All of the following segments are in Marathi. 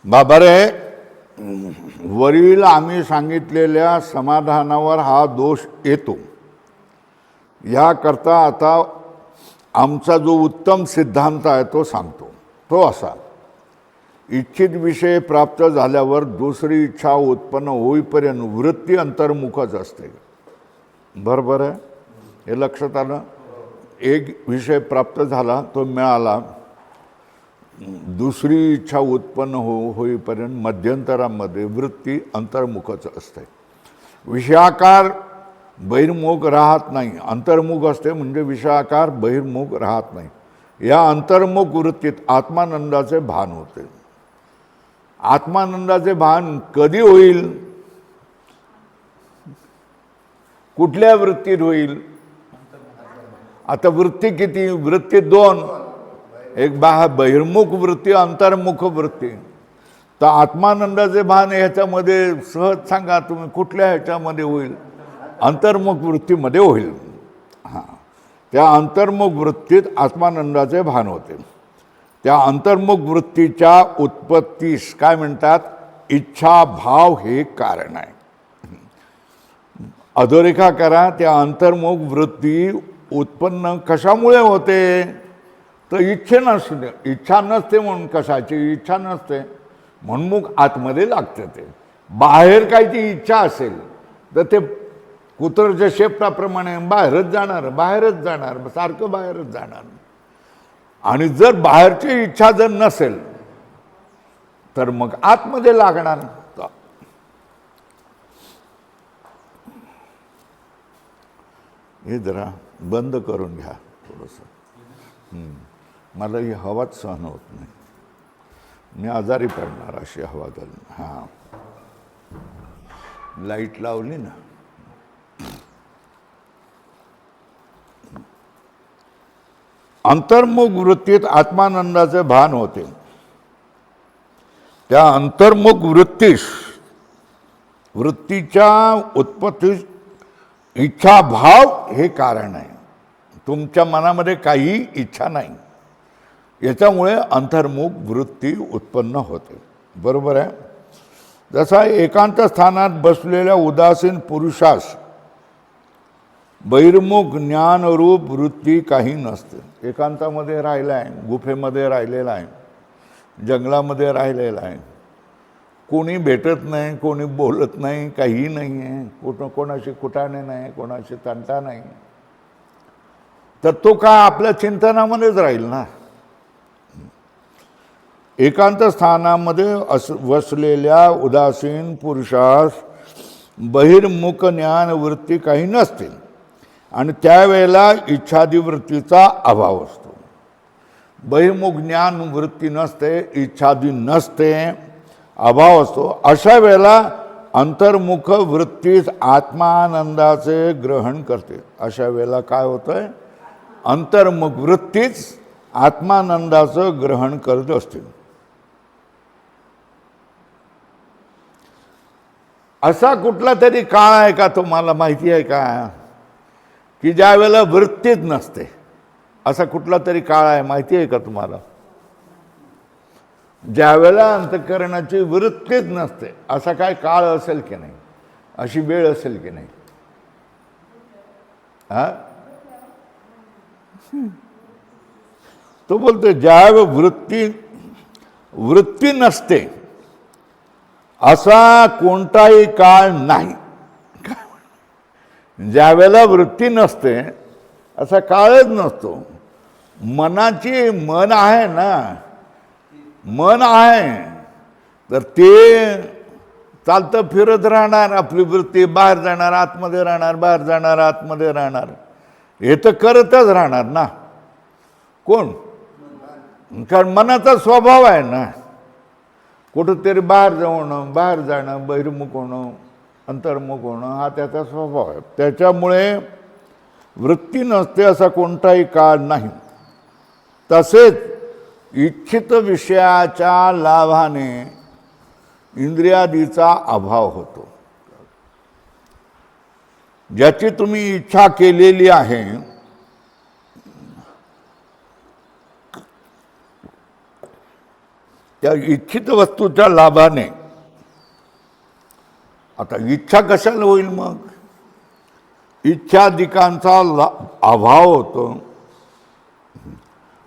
बाबा रे, वरील आम्ही सांगितलेल्या समाधानावर हा दोष येतो. याकरता आता आमचा जो उत्तम सिद्धांत आहे तो सांगतो. तो असा: इच्छित विषय प्राप्त झाल्यावर दुसरी इच्छा उत्पन्न होईपर्यंत वृत्ती अंतर्मुखच असते. बरोबर आहे? हे लक्षात आलं? एक विषय प्राप्त झाला, तो मिळाला, दुसरी इच्छा उत्पन्न होईपर्यंत मध्यंतरामध्ये वृत्ती अंतर्मुखच असते. विषयाकार बहिर्मुख राहत नाही. अंतर्मुख असते म्हणजे विषयाकार बहिर्मुख राहत नाही. या अंतर्मुख वृत्तीत आत्मानंदाचे भान होते. आत्मानंदाचे भान कधी होईल? कुठल्या वृत्तीत होईल? आता वृत्ती किती? वृत्ती दोन. एक बहिर्मुख वृत्ती, अंतर्मुख वृत्ती. तर आत्मानंदाचे भान ह्याच्यामध्ये सहज सांगा तुम्ही, कुठल्या ह्याच्यामध्ये होईल? अंतर्मुख वृत्तीमध्ये होईल. हां, त्या अंतर्मुख वृत्तीत आत्मानंदाचे भान होते. त्या अंतर्मुख वृत्तीच्या उत्पत्तीस काय म्हणतात? इच्छा भाव हे कारण आहे. अधोरेखा करा. त्या अंतर्मुख वृत्ती उत्पन्न कशामुळे होते? तर इच्छा नसते म्हणून. कशाची इच्छा नसते म्हणून मग आतमध्ये लागते. ते बाहेर कायची इच्छा असेल तर ते कुत्रच्या शेपटाप्रमाणे बाहेरच जाणार, सारखं बाहेरच जाणार. आणि जर बाहेरची इच्छा जर नसेल तर मग आतमध्ये लागणार. हे जरा बंद करून घ्या थोडंसं. मला ही हवाच सहन होत नाही. मी आजारी पडणार अशी हवा झाली. हां, लाईट लावली ना. अंतर्मुख वृत्तीत आत्मानंदाचे भान होते. त्या अंतर्मुख वृत्तीच्या उत्पत्तीस इच्छा भाव हे कारण आहे. तुमच्या मनामध्ये काही इच्छा नाही, याच्यामुळे अंतर्मुख वृत्ती उत्पन्न होते. बरोबर आहे? जसा एकांत स्थानात बसलेल्या उदासीन पुरुषास बहिर्मुख ज्ञानरूप वृत्ती काही नसते. एकांतामध्ये राहिला आहे, गुफेमध्ये राहिलेला आहे, जंगलामध्ये राहिलेला आहे, कोणी भेटत नाही, कोणी बोलत नाही, काही नाही आहे, कोणाशी कुटाणे नाही, कोणाशी तंटा नाही, तर तो काय आपल्या चिंतनामध्येच राहील ना. एकांत स्थानामध्ये वसलेल्या उदासीन पुरुषास बहिर्मुख ज्ञान वृत्ती काही नसते आणि त्यावेळेला इच्छादिवृत्तीचा अभाव असतो. बहिर्मुख ज्ञान वृत्ती नसते, इच्छादी नसते, अभाव असतो. अशा वेळेला अंतर्मुख वृत्तीच आत्मानंदाचे ग्रहण करते. अशा वेळेला काय होतंय? अंतर्मुख वृत्तीच आत्मानंदाचं ग्रहण करत असते. असा कुठला तरी काळ आहे का तुम्हाला माहिती आहे का की ज्या वेळेला वृत्तीच नसते? असा कुठला तरी काळ आहे माहिती आहे का तुम्हाला? ज्यावेळेला अंतःकरणाची वृत्तीच नसते असा काय काळ असेल की नाही? अशी वेळ असेल की नाही? हा, तो बोलतो ज्यावेळेला वृत्ती नसते असा कोणताही काळ नाही. ज्यावेळेला वृत्ती नसते असा काळच नसतो. मन आहे ना, मन आहे तर ते चालतं फिरत राहणार. आपली वृत्ती बाहेर जाणार, आतमध्ये राहणार, बाहेर जाणार, आतमध्ये राहणार, हे तर करतच राहणार ना. कोण? कारण मनाचा स्वभाव आहे ना, कुठंतरी बाहेर जाणं, बहिर्मुख होणं, अंतर्मुख होणं हा त्याचा स्वभाव आहे. त्याच्यामुळे वृत्ती नसते असा कोणताही काळ नाही. तसेच इच्छित विषयाच्या लाभाने इंद्रियादीचा अभाव होतो. ज्याची तुम्ही इच्छा केलेली आहे त्या इच्छित वस्तूच्या लाभाने, आता इच्छा कशाला होईल मग? इच्छाधिकांचा अभाव होतो.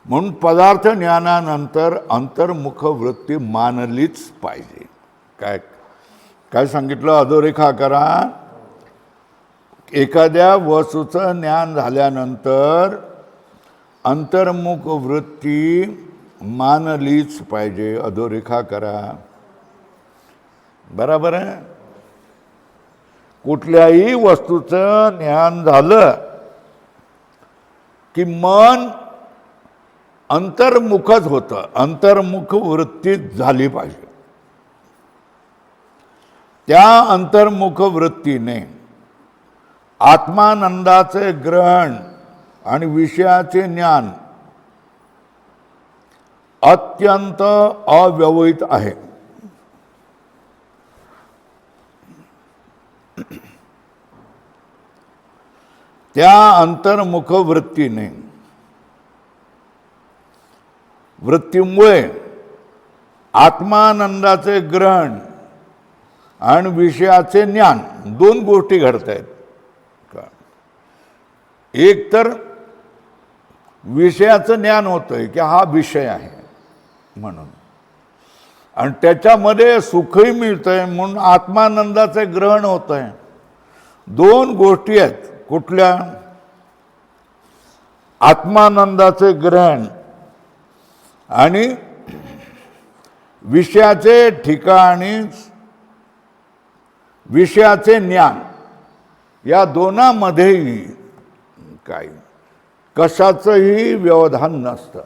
म्हणून पदार्थ ज्ञानानंतर अंतर्मुख वृत्ती मानलीच पाहिजे. काय काय सांगितलं? अधोरेखा करा. एखाद्या वस्तूचं ज्ञान झाल्यानंतर अंतर्मुख वृत्ती मानलीच पाहिजे. अधोरेखा करा. बरोबर आहे? कुठल्याही वस्तूचं ज्ञान झालं की मन अंतर्मुखच होतं. अंतर्मुख वृत्तीच झाली पाहिजे. त्या अंतर्मुख वृत्तीने आत्मानंदाचे ग्रहण आणि विषयाचे ज्ञान अत्यंत अव्यवहित आहे. त्या अंतर्मुख वृत्तीमुळे आत्मानंदाचे ग्रहण आणि विषयाचे ज्ञान दोन गोष्टी घडत आहेत. एक तर विषयाचं ज्ञान होतंय की हा विषय आहे म्हणून, आणि त्याच्यामध्ये सुखही मिळतंय म्हणून आत्मानंदाचे ग्रहण होतंय. दोन गोष्टी आहेत. कुठल्या? आत्मानंदाचे ग्रहण आणि विषयाचे ठिकाणी विषयाचे ज्ञान. या दोनामध्येही काय कशाचंही व्यवधान नसतं.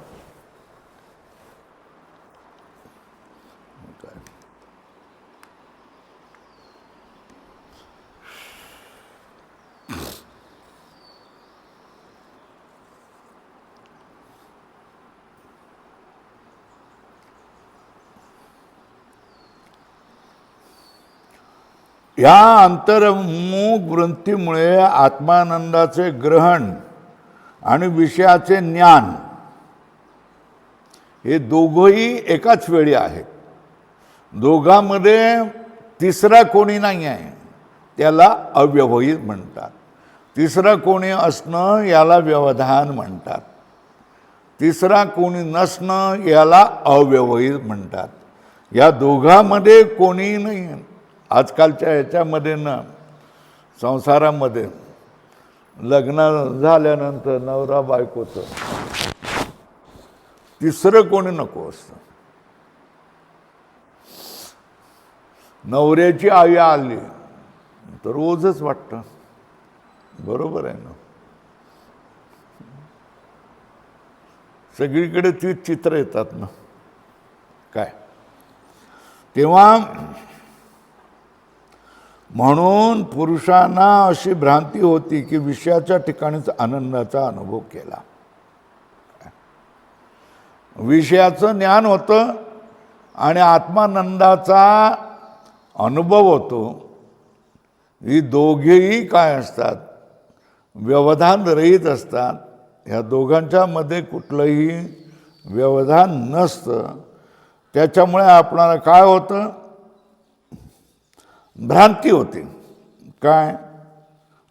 या अंतर्मुख वृत्तीमुळे आत्मानंदाचे ग्रहण आणि विषयाचे ज्ञान हे दोघंही एकाच वेळी आहेत. दोघांमध्ये तिसरा कोणी नाही आहे. त्याला अव्यवहित म्हणतात. तिसरा कोणी असणं याला व्यवधान म्हणतात. तिसरा कोणी नसणं याला अव्यवहित म्हणतात. या दोघांमध्ये कोणी नाही. आजकालच्या ह्याच्यामध्ये ना, संसारामध्ये लग्न झाल्यानंतर नवरा बायकोचं तिसरं कोणी नको असतं. नवऱ्याची आई आली तर रोजच वाटतं. बरोबर आहे ना? सगळीकडे तीच चित्र येतात ना. काय तेव्हा म्हणून पुरुषांना अशी भ्रांती होती की विषयाच्या ठिकाणीच आनंदाचा अनुभव केला. विषयाचं ज्ञान होतं आणि आत्मानंदाचा अनुभव होतो. ही दोघेही काय असतात? व्यवधान रहित असतात. ह्या दोघांच्या मध्ये कुठलंही व्यवधान नसतं. त्याच्यामुळे आपणाला काय होतं? भ्रांती होते. काय?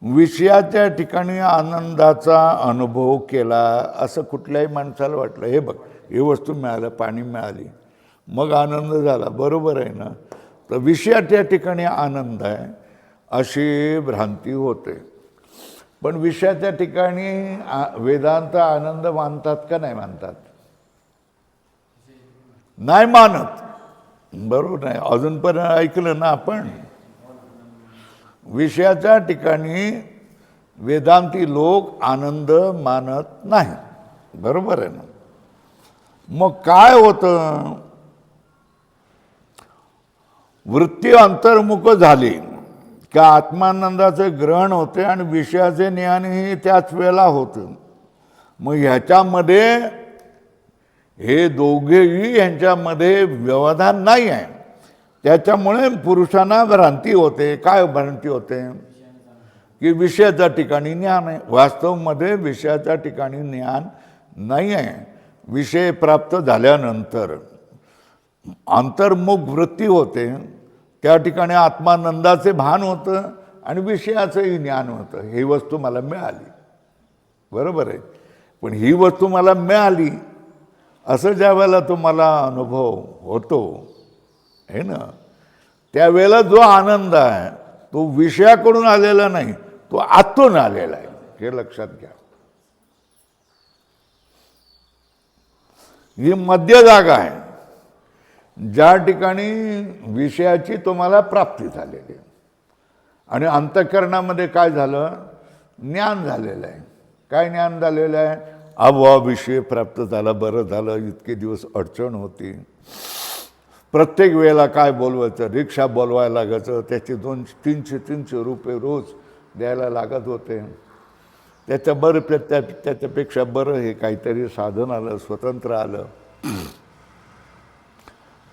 विषयाच्या ठिकाणी आनंदाचा अनुभव केला असं कुठल्याही माणसाला वाटलं. हे बघ, ही वस्तू मिळालं, पाणी मिळाली, मग आनंद झाला. बरोबर आहे ना? तर विषयाच्या ठिकाणी आनंद आहे अशी भ्रांती होते. पण विषयाच्या ठिकाणी वेदांत आनंद मानतात का नाही मानतात? नाही मानत. बरोबर नाही? अजूनपर्यंत ऐकलं ना आपण? विषयाच्या ठिकाणी वेदांती लोक आनंद मानत नाही. बरोबर आहे ना? मग काय होतं? वृत्ती अंतर्मुख झाली का आत्मानंदाचे ग्रहण होते आणि विषयाचे ज्ञानही त्याच वेळेला होतं. मग ह्याच्यामध्ये हे दोघेही यांच्यामध्ये व्यवधान नाही आहे. त्याच्यामुळे पुरुषांना भ्रांती होते. काय भ्रांती होते? की विषयाच्या ठिकाणी ज्ञान आहे. वास्तवमध्ये विषयाच्या ठिकाणी ज्ञान नाही आहे. विषय प्राप्त झाल्यानंतर अंतर्मुख वृत्ती होते, त्या ठिकाणी आत्मानंदाचे भान होतं आणि विषयाचंही ज्ञान होतं. ही वस्तू मला मिळाली, बरोबर आहे. पण ही वस्तू मला मिळाली असं ज्या वेळेला तुम्हाला अनुभव होतो आहे ना, त्यावेळेला जो आनंद आहे तो विषयाकडून आलेला नाही, तो आतून आलेला आहे, हे लक्षात घ्या. ही मध्य जागा आहे ज्या ठिकाणी विषयाची तुम्हाला प्राप्ती झालेली आहे आणि अंतःकरणामध्ये काय झालं, ज्ञान झालेलं आहे. काय ज्ञान झालेलं आहे? अबवा विषय प्राप्त झाला, बरं झालं. इतके दिवस अडचण होती, प्रत्येक वेळेला काय बोलवायचं, रिक्षा बोलवायला लागायचं, त्याचे 200-300 रुपये रोज द्यायला लागत होते. त्याच्यापेक्षा बरं हे काहीतरी साधन आलं, स्वतंत्र आलं.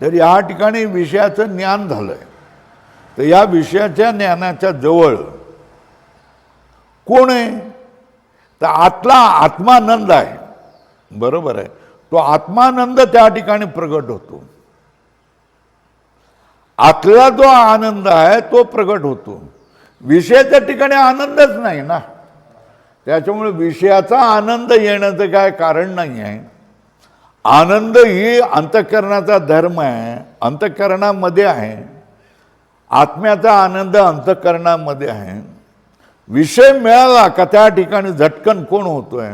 तर या ठिकाणी विषयाचं ज्ञान झालं आहे. तर या विषयाच्या ज्ञानाच्या जवळ कोण आहे? तर आतला आत्मानंद आहे, बरोबर आहे. तो आत्मानंद त्या ठिकाणी प्रगट होतो. आतला जो आनंद आहे तो प्रगट होतो. विषयाच्या ठिकाणी आनंदच नाही ना, त्याच्यामुळे विषयाचा आनंद येण्याचं काय कारण नाही आहे. आनंद ही अंतःकरणाचा धर्म आहे, अंतःकरणामध्ये आहे. आत्म्याचा आनंद अंतःकरणामध्ये आहे. विषय मिळाला का त्या ठिकाणी झटकन कोण होतोय,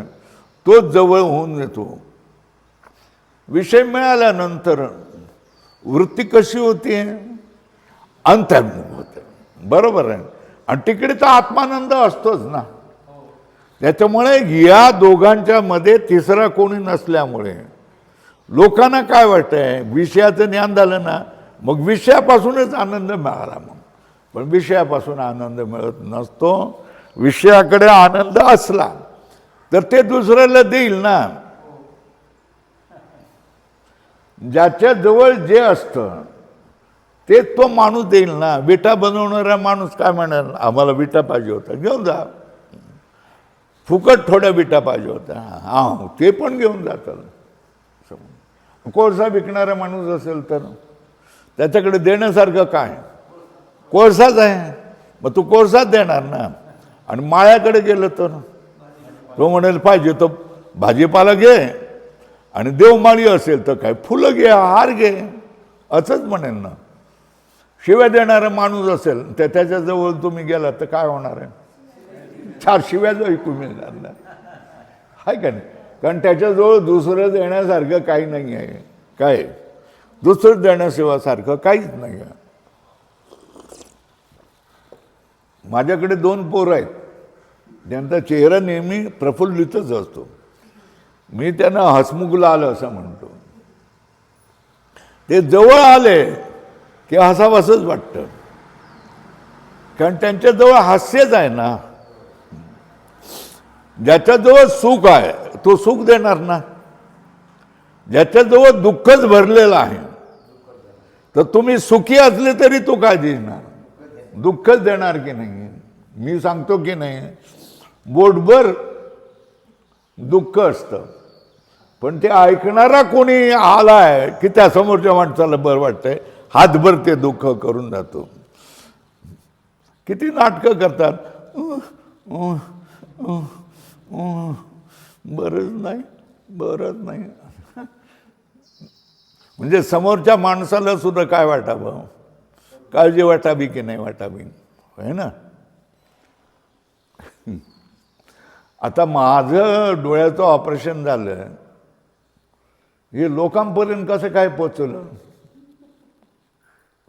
तो जवळ होऊन येतो. विषय मिळाल्यानंतर वृत्ती कशी होती? अंतर्मुख होते, बरोबर आहे. आणि तिकडे तर आत्मानंद असतोच ना. त्याच्यामुळे या दोघांच्या मध्ये तिसरा कोणी नसल्यामुळे लोकांना काय वाटतंय, विषयाचं ज्ञान झालं ना मग विषयापासूनच आनंद मिळाला. मग पण विषयापासून आनंद मिळत नसतो. विषयाकडे आनंद असला तर ते दुसऱ्याला देईल ना. ज्याच्या जवळ जे असतं ते तो माणूस देईल ना. विटा बनवणारा माणूस काय म्हणेल, आम्हाला विटा पाहिजे होता, घेऊन जा. फुकट थोड्या विटा पाहिजे होत्या, हां ते पण घेऊन जातात. कोळसा विकणारा माणूस असेल तर त्याच्याकडे देण्यासारखं काय? कोळसाच आहे, मग तू कोळसाच देणार ना. आणि माळ्याकडे गेलं तर तो म्हणेल पाहिजे तर भाजीपाला घे, आणि देवमाळी असेल तर काय फुलं घे, हार घे, असंच म्हणेल ना. शिव्या देणारा माणूस असेल तर त्याच्याजवळ तुम्ही गेला तर काय होणार आहे? 4 शिव्या जो ऐकू मिळणार ना, आहे का नाही? कारण त्याच्याजवळ दुसरं देण्यासारखं काही नाही आहे. काय दुसरं देण्याशिवायसारखं काहीच नाही आहे. माझ्याकडे 2 पोरं आहेत, त्यांचा चेहरा नेहमी प्रफुल्लितच असतो. मी त्यांना हसमुख लाल असं म्हणतो. ते जवळ आले की हसावसंच वाटतं, कारण त्यांच्याजवळ हास्यच आहे ना. ज्याच्याजवळ सुख आहे तो सुख देणार ना. ज्याच्याजवळ दुःखच भरलेलं आहे तर तुम्ही सुखी असले तरी तो काय देणार? दुःखच देणार की नाही? मी सांगतो की नाही, बोटभर दुःख असतं, पण ते ऐकणारा कोणी आलाय की त्या समोरच्या माणसाला बरं वाटतंय, हातभर ते दुःख करून जातो. किती नाटकं करतात, बरंच नाही, बरंच नाही. म्हणजे समोरच्या माणसाला सुद्धा काय वाटावं, काळजी वाटावी की नाही वाटावी, आहे ना. आता माझं डोळ्याचं ऑपरेशन झालं, हे लोकांपर्यंत कसं काय पोचलं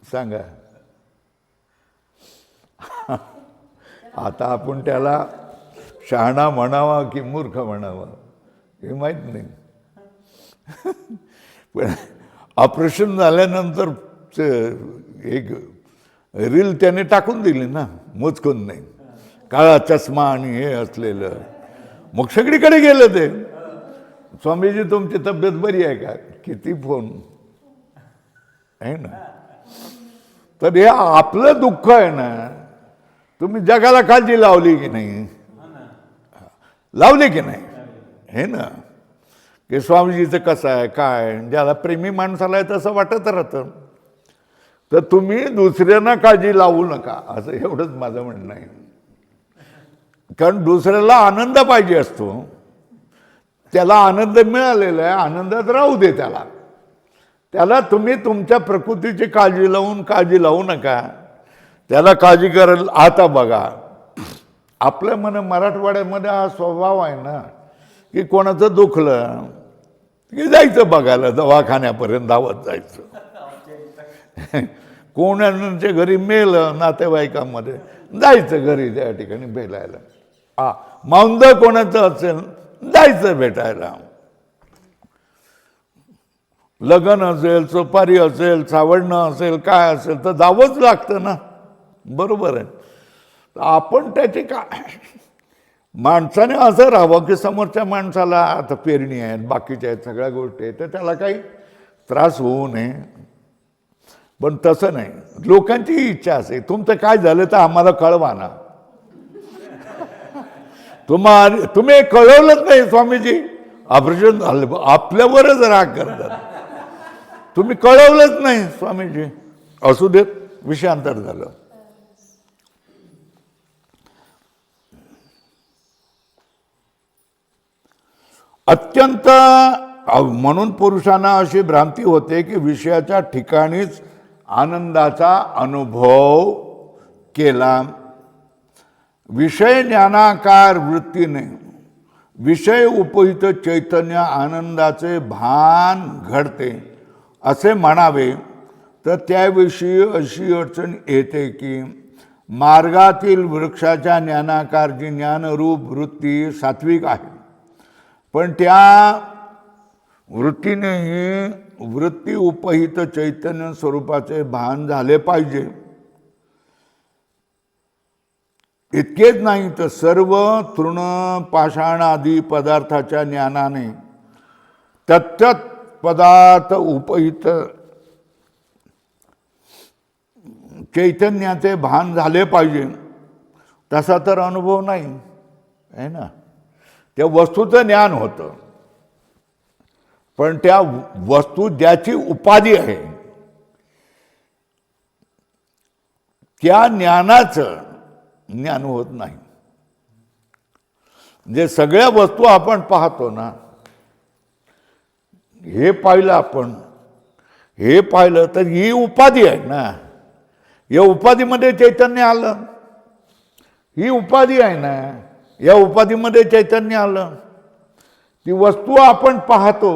सांगा. आता आपण त्याला शहाणा म्हणावा की मूर्ख म्हणावा हे माहीत नाही. पण ऑपरेशन झाल्यानंतर एक रील त्याने टाकून दिली ना, मोजकून नाही, काळा चष्मा आणि हे असलेलं. मग सगळीकडे गेलं ते, स्वामीजी तुमची तब्येत बरी आहे का? किती फोन आहे ना. तर हे आपलं दुःख आहे ना, तुम्ही जगाला काळजी लावली की नाही? लावली की नाही? हे ना. की स्वामीजीचं कसं आहे काय, ज्याला प्रेमी माणसाला आहे तसं वाटत राहतं. तर तुम्ही दुसऱ्यांना काळजी लावू नका, असं एवढंच माझं म्हणणं आहे. कारण दुसऱ्याला आनंद पाहिजे असतो, त्याला आनंद मिळालेला आहे, आनंदात राहू दे त्याला. त्याला तुम्ही तुमच्या प्रकृतीची काळजी लावू नका. त्याला काळजी करायला. आता बघा, आपल्या मराठवाड्यामध्ये हा स्वभाव आहे ना की कोणाचं दुखलं की जायचं बघायला, दवाखान्यापर्यंत धावत जायचं. कोणाच्या घरी मेलं नातेवाईकांमध्ये जायचं घरी त्या ठिकाणी भेटायला. माउंद कोणाचं असेल जायचं भेटायला. लग्न असेल, सुपारी असेल, सावडणं असेल, काय असेल तर जावंच लागतं ना, बरोबर आहे. आपण त्याचे काय, माणसाने असं राहावं की समोरच्या माणसाला आता पेरणी आहेत, बाकीच्या आहेत, सगळ्या गोष्टी आहेत, तर त्याला काही त्रास होऊ नये. पण तसं नाही, लोकांची इच्छा असे, तुमचं काय झालं तर आम्हाला कळवा ना. तुम्ही कळवलंच नाही स्वामीजी ऑपरेशन झालं, आपल्यावरच राग करतात. तुम्ही कळवलंच नाही स्वामीजी, असू देत, विषयांतर झालं. अत्यंत म्हणून पुरुषांना अशी भ्रांती होते की विषयाच्या ठिकाणीच आनंदाचा अनुभव केला. विषय ज्ञानाकार वृत्तीने विषय उपहित चैतन्य आनंदाचे भान घडते असे म्हणावे तर त्याविषयी अशी अडचण येते की मार्गातील वृक्षाच्या ज्ञानाकार जी ज्ञानरूप वृत्ती सात्विक आहे, पण त्या वृत्तीनेही वृत्ती उपहित चैतन्य स्वरूपाचे भान झाले पाहिजे. इतकेच नाही तर सर्व तृण पाषाण आदी पदार्थाच्या ज्ञानाने तत्त पदार्थ उपहित चैतन्याचे भान झाले पाहिजे. तसा तर अनुभव नाही आहे ना. त्या वस्तूचं ज्ञान होतं, पण त्या वस्तू ज्याची उपाधी आहे त्या ज्ञानाचं ज्ञान होत नाही. जे सगळ्या वस्तू आपण पाहतो ना, हे पाहिलं आपण, हे पाहिलं तर ही उपाधी आहे ना, या उपाधीमध्ये चैतन्य आलं. ही उपाधी आहे ना, या उपाधीमध्ये चैतन्य आलं. ती वस्तू आपण पाहतो,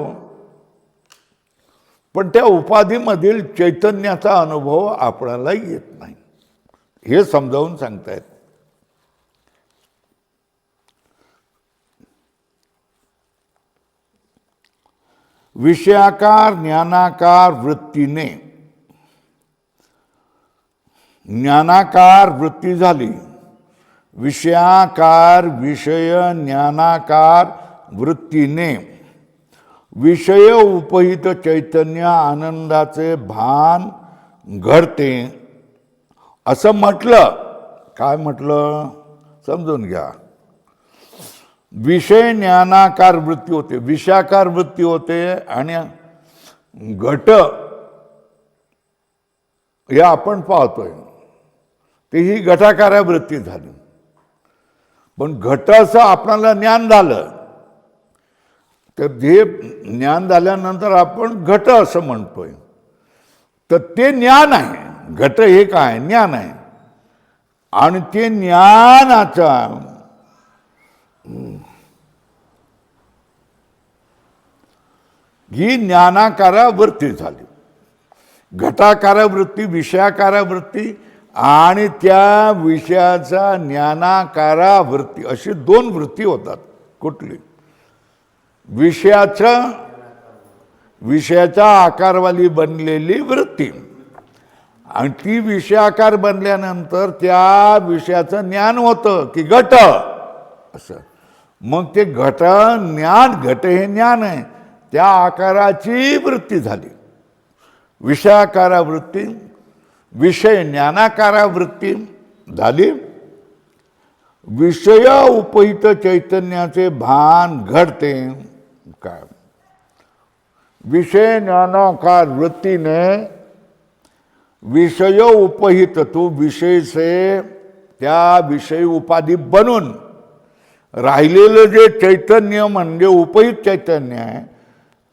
पण त्या उपाधीमधील चैतन्याचा अनुभव आपल्याला येत नाही. हे समजावून सांगतायत. विषयाकार ज्ञानाकार वृत्तीने ज्ञानाकार वृत्ती झाली. विषयाकार विषय ज्ञानाकार वृत्तीने विषय उपहित चैतन्य आनंदाचे भान घडते असं म्हटलं. काय म्हटलं समजून घ्या. विषय ज्ञानाकार वृत्ती होते, विषयाकार वृत्ती होते, आणि घट हे आपण पाहतोय ते ही घटाकारा वृत्ती झाली. पण घट असं आपल्याला ज्ञान झालं तर जे ज्ञान झाल्यानंतर आपण घट असं म्हणतोय, तर ते ज्ञान आहे. घट हे काय ज्ञान आहे, आणि ते ज्ञानाचा ही ज्ञानाकारा वृत्ती झाली. घटाकारा वृत्ती, विषयाकारा वृत्ती आणि त्या विषयाचा ज्ञानाकारा वृत्ती, अशी दोन वृत्ती होतात. कुठली? विषयाच्या आकारवाली बनलेली वृत्ती, आणि ती विषयाकार बनल्यानंतर त्या विषयाचं ज्ञान होतं की घट असं. मग ते घट ज्ञान, घट हे ज्ञान आहे, त्या आकाराची वृत्ती झाली विषयाकारा वृत्ती. विषय ज्ञानाकारा वृत्ती झाली. विषय उपहित चैतन्याचे भान घडते. काय विषय ज्ञानाकार वृत्तीने विषय उपहित, तू विषय से त्या विषय उपाधी बनून राहिलेलं जे चैतन्य म्हणजे उपहित चैतन्य आहे,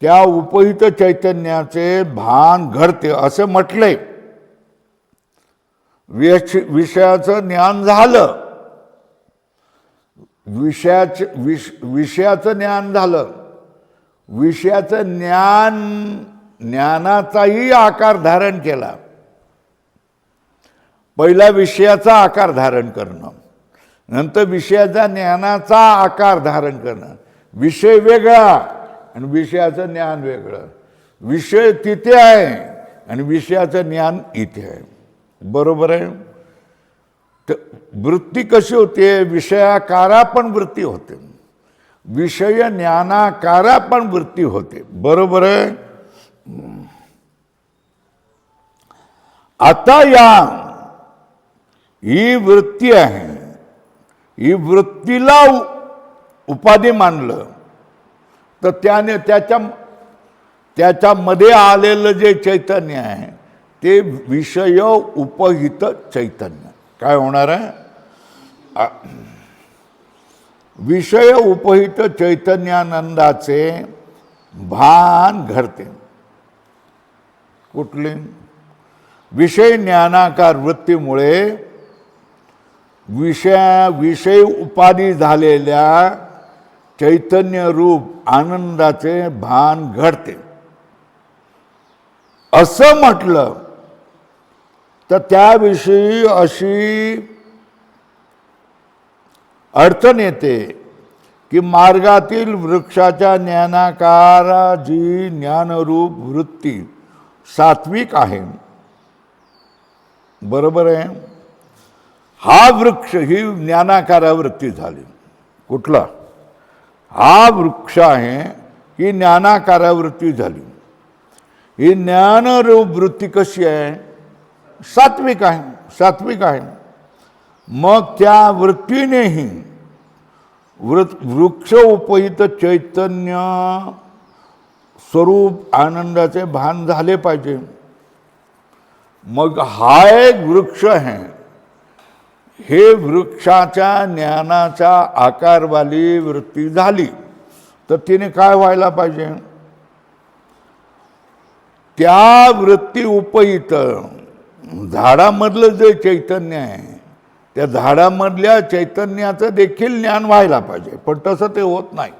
त्या उपहित चैतन्याचे भान घडते असं म्हटलंय. विषयाचं ज्ञान झालं, विषयाचं ज्ञान झालं, विषयाचं ज्ञानाचाही आकार धारण केला. पहिला विषयाचा आकार धारण करणं, नंतर विषयाचा ज्ञानाचा आकार धारण करणं. विषय वेगळा आणि विषयाचं ज्ञान वेगळं. विषय तिथे आहे आणि विषयाचं ज्ञान इथे आहे. बरोबर आहे. वृत्ती कशी होते? विषयाकारा पण वृत्ती होते, विषय ज्ञानाकारा पण वृत्ती होते. बरोबर आहे. आता ही वृत्ती आहे, ही वृत्तीला उपाधी मानलं तर त्याने त्याच्यामध्ये आलेलं जे चैतन्य आहे ते विषय उपहित चैतन्य काय होणार आहे? विषय उपहित चैतन्यानंदाचे भान घडते. कुठले? विषय ज्ञानाकार वृत्तीमुळे विषय उपाधी झालेल्या चैतन्य रूप आनंदाचे भान घडते. असं म्हटलं तर त्याविषयी अशी अडचण येते की मार्गातील वृक्षाच्या ज्ञानाकारा जी ज्ञानरूप वृत्ती सात्विक आहे. बरोबर आहे. हा वृक्ष ही ज्ञानाकारा वृत्ती झाली. कुठला? हा वृक्ष आहे ही ज्ञानाकारा वृत्ती झाली. ही ज्ञानरूप वृत्ती कशी आहे? सात्विक आहे, सात्विक आहे. मग त्या वृत्तीनेही वृक्ष उपहित चैतन्य स्वरूप आनंदाचे भान झाले पाहिजे. मग हा एक वृक्ष आहे, हे वृक्षाच्या ज्ञानाच्या आकारवाली वृत्ती झाली तर तिने काय व्हायला पाहिजे? त्या वृत्ती उपहित झाडामधलं जे चैतन्य आहे त्या झाडामधल्या चैतन्याचं देखील ज्ञान व्हायला पाहिजे, पण तसं ते होत नाही.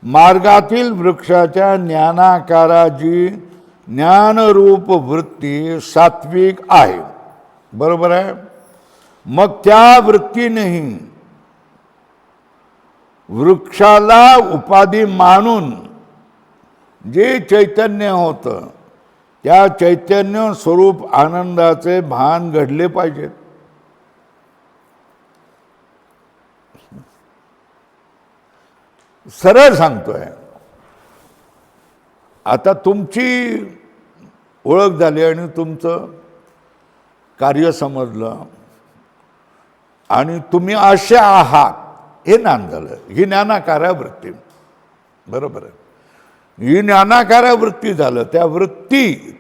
मार्गातील वृक्षाच्या ज्ञानाकाराची ज्ञानरूप वृत्ती सात्विक आहे. बरोबर आहे. मग त्या वृत्तीनेही वृक्षाला उपाधी मानून जे चैतन्य होतं त्या चैतन्य स्वरूप आनंदाचे भान घडले पाहिजे. सरळ सांगतोय. आता तुमची ओळख झाली आणि तुमचं कार्य समजलं आणि तुम्ही असे आहात हे ज्ञान झालं. ही ज्ञानाकारा वृत्ती. बरोबर आहे. ही ज्ञानाकारा वृत्ती झालं. त्या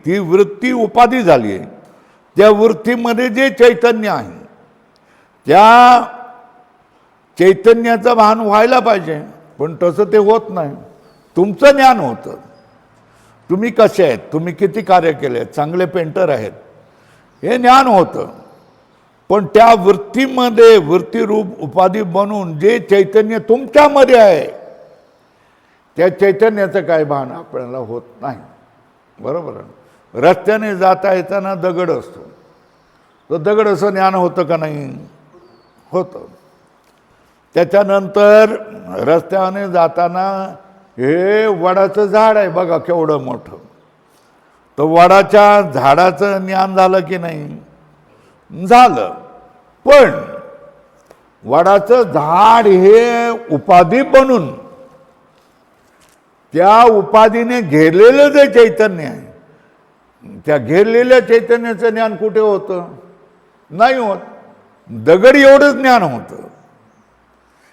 ती वृत्ती उपाधी झाली. त्या वृत्तीमध्ये जे चैतन्य आहे त्या चैतन्याचं भान व्हायला पाहिजे, पण तसं ते होत नाही. तुमचं ज्ञान होतं. तुम्ही कसे आहेत, तुम्ही किती कार्य केले, चांगले पेंटर आहेत हे ज्ञान होतं. पण त्या वृत्तीमध्ये वृत्तीरूप उपाधी बनून जे चैतन्य तुमच्यामध्ये आहे त्या चैतन्याचं काय भान आपल्याला होत नाही. बरोबर आहे. रस्त्याने जाता येताना दगड असतो, तो दगड असं ज्ञान होतं का नाही? होतं. त्याच्यानंतर रस्त्याने जाताना हे वडाचं झाड आहे बघा केवढं मोठं, तर वडाच्या झाडाचं ज्ञान झालं की नाही? झालं. पण वडाचं झाड हे उपाधी बनून त्या उपाधीने घेरलेलं जे चैतन्य आहे त्या घेरलेल्या चैतन्याचं ज्ञान कुठे होतं? नाही होत. दगड एवढंच ज्ञान होतं.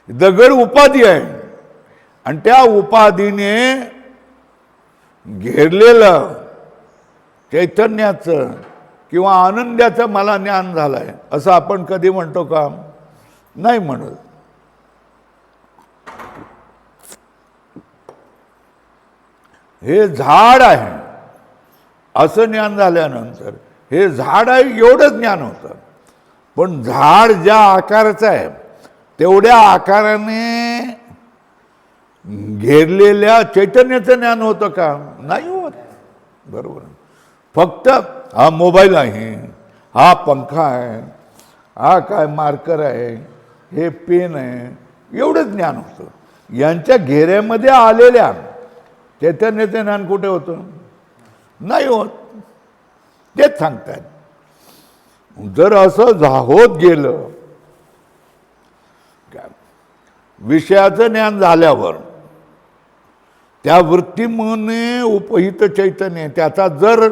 दगड उपाधी आहे आणि त्या उपाधीने घेरलेलं चैतन्याचं किंवा आनंदाचं मला ज्ञान झालंय असं आपण कधी म्हणतो का? नाही म्हणत. हे झाड आहे असं ज्ञान झाल्यानंतर हे झाड आहे एवढं ज्ञान होतं. पण झाड ज्या आकाराचं आहे तेवढ्या आकाराने घेरलेल्या चैतन्याचं ज्ञान होतं का? नाही होत. बरोबर. फक्त हा मोबाईल आहे, हा पंखा आहे, हा काय मार्कर आहे, हे पेन आहे, एवढंच ज्ञान होतं. यांच्या घेऱ्यामध्ये आलेल्या चैतन्याचं ज्ञान कुठे होतं? नाही होत. तेच सांगतात. जर असं होत गेलं, विषयाचं ज्ञान झाल्यावर त्या वृत्तीमुळे उपहित चैतन्य त्याचा जर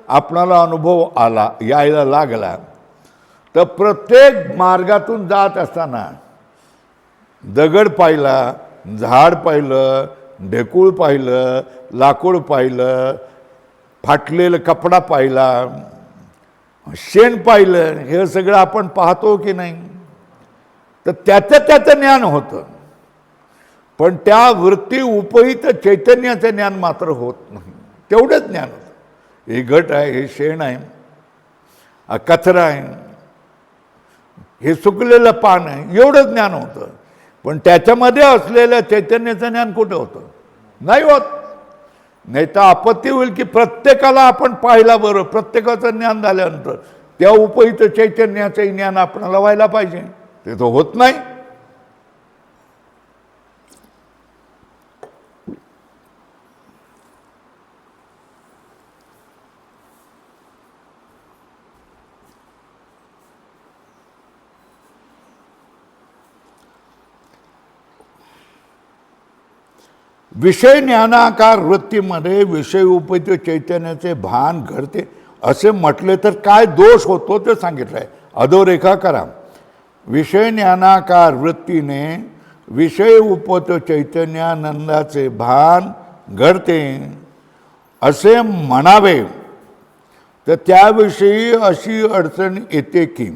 आपणाला अनुभव आला, यायला लागला, तर प्रत्येक मार्गातून जात असताना दगड पाहिला, झाड पाहिलं, ढेकूळ पाहिलं, लाकूड पाहिलं, फाटलेलं कपडा पाहिला, शेण पाहिलं, हे सगळं आपण पाहतो की नाही? तर त्याचं ज्ञान होतं. पण त्या वृत्ती उपहित चैतन्याचं ज्ञान मात्र होत नाही. तेवढंच ज्ञान होतं. हे घट आहे, हे शेण आहे, हा कचरा आहे, हे सुकलेलं पान आहे, एवढं ज्ञान होतं. पण त्याच्यामध्ये असलेल्या चैतन्याचं ज्ञान कुठं होतं? नाही होत. नाही तर आपत्ती होईल की प्रत्येकाला आपण पाहिला बरं, प्रत्येकाचं ज्ञान झाल्यानंतर त्या उपहित चैतन्याचं ज्ञान आपणाला व्हायला पाहिजे. ते तर होत नाही. विषय ज्ञानाकार वृत्तीमध्ये विषय उपहित चैतन्याचे भान घडते असे म्हटले तर काय दोष होतो ते सांगितलं आहे. अधोरेखा करा. विषय ज्ञानाकार वृत्तीने विषय उपहित चैतन्यानंदाचे भान घडते असे म्हणावे तर त्याविषयी अशी अडचण येते की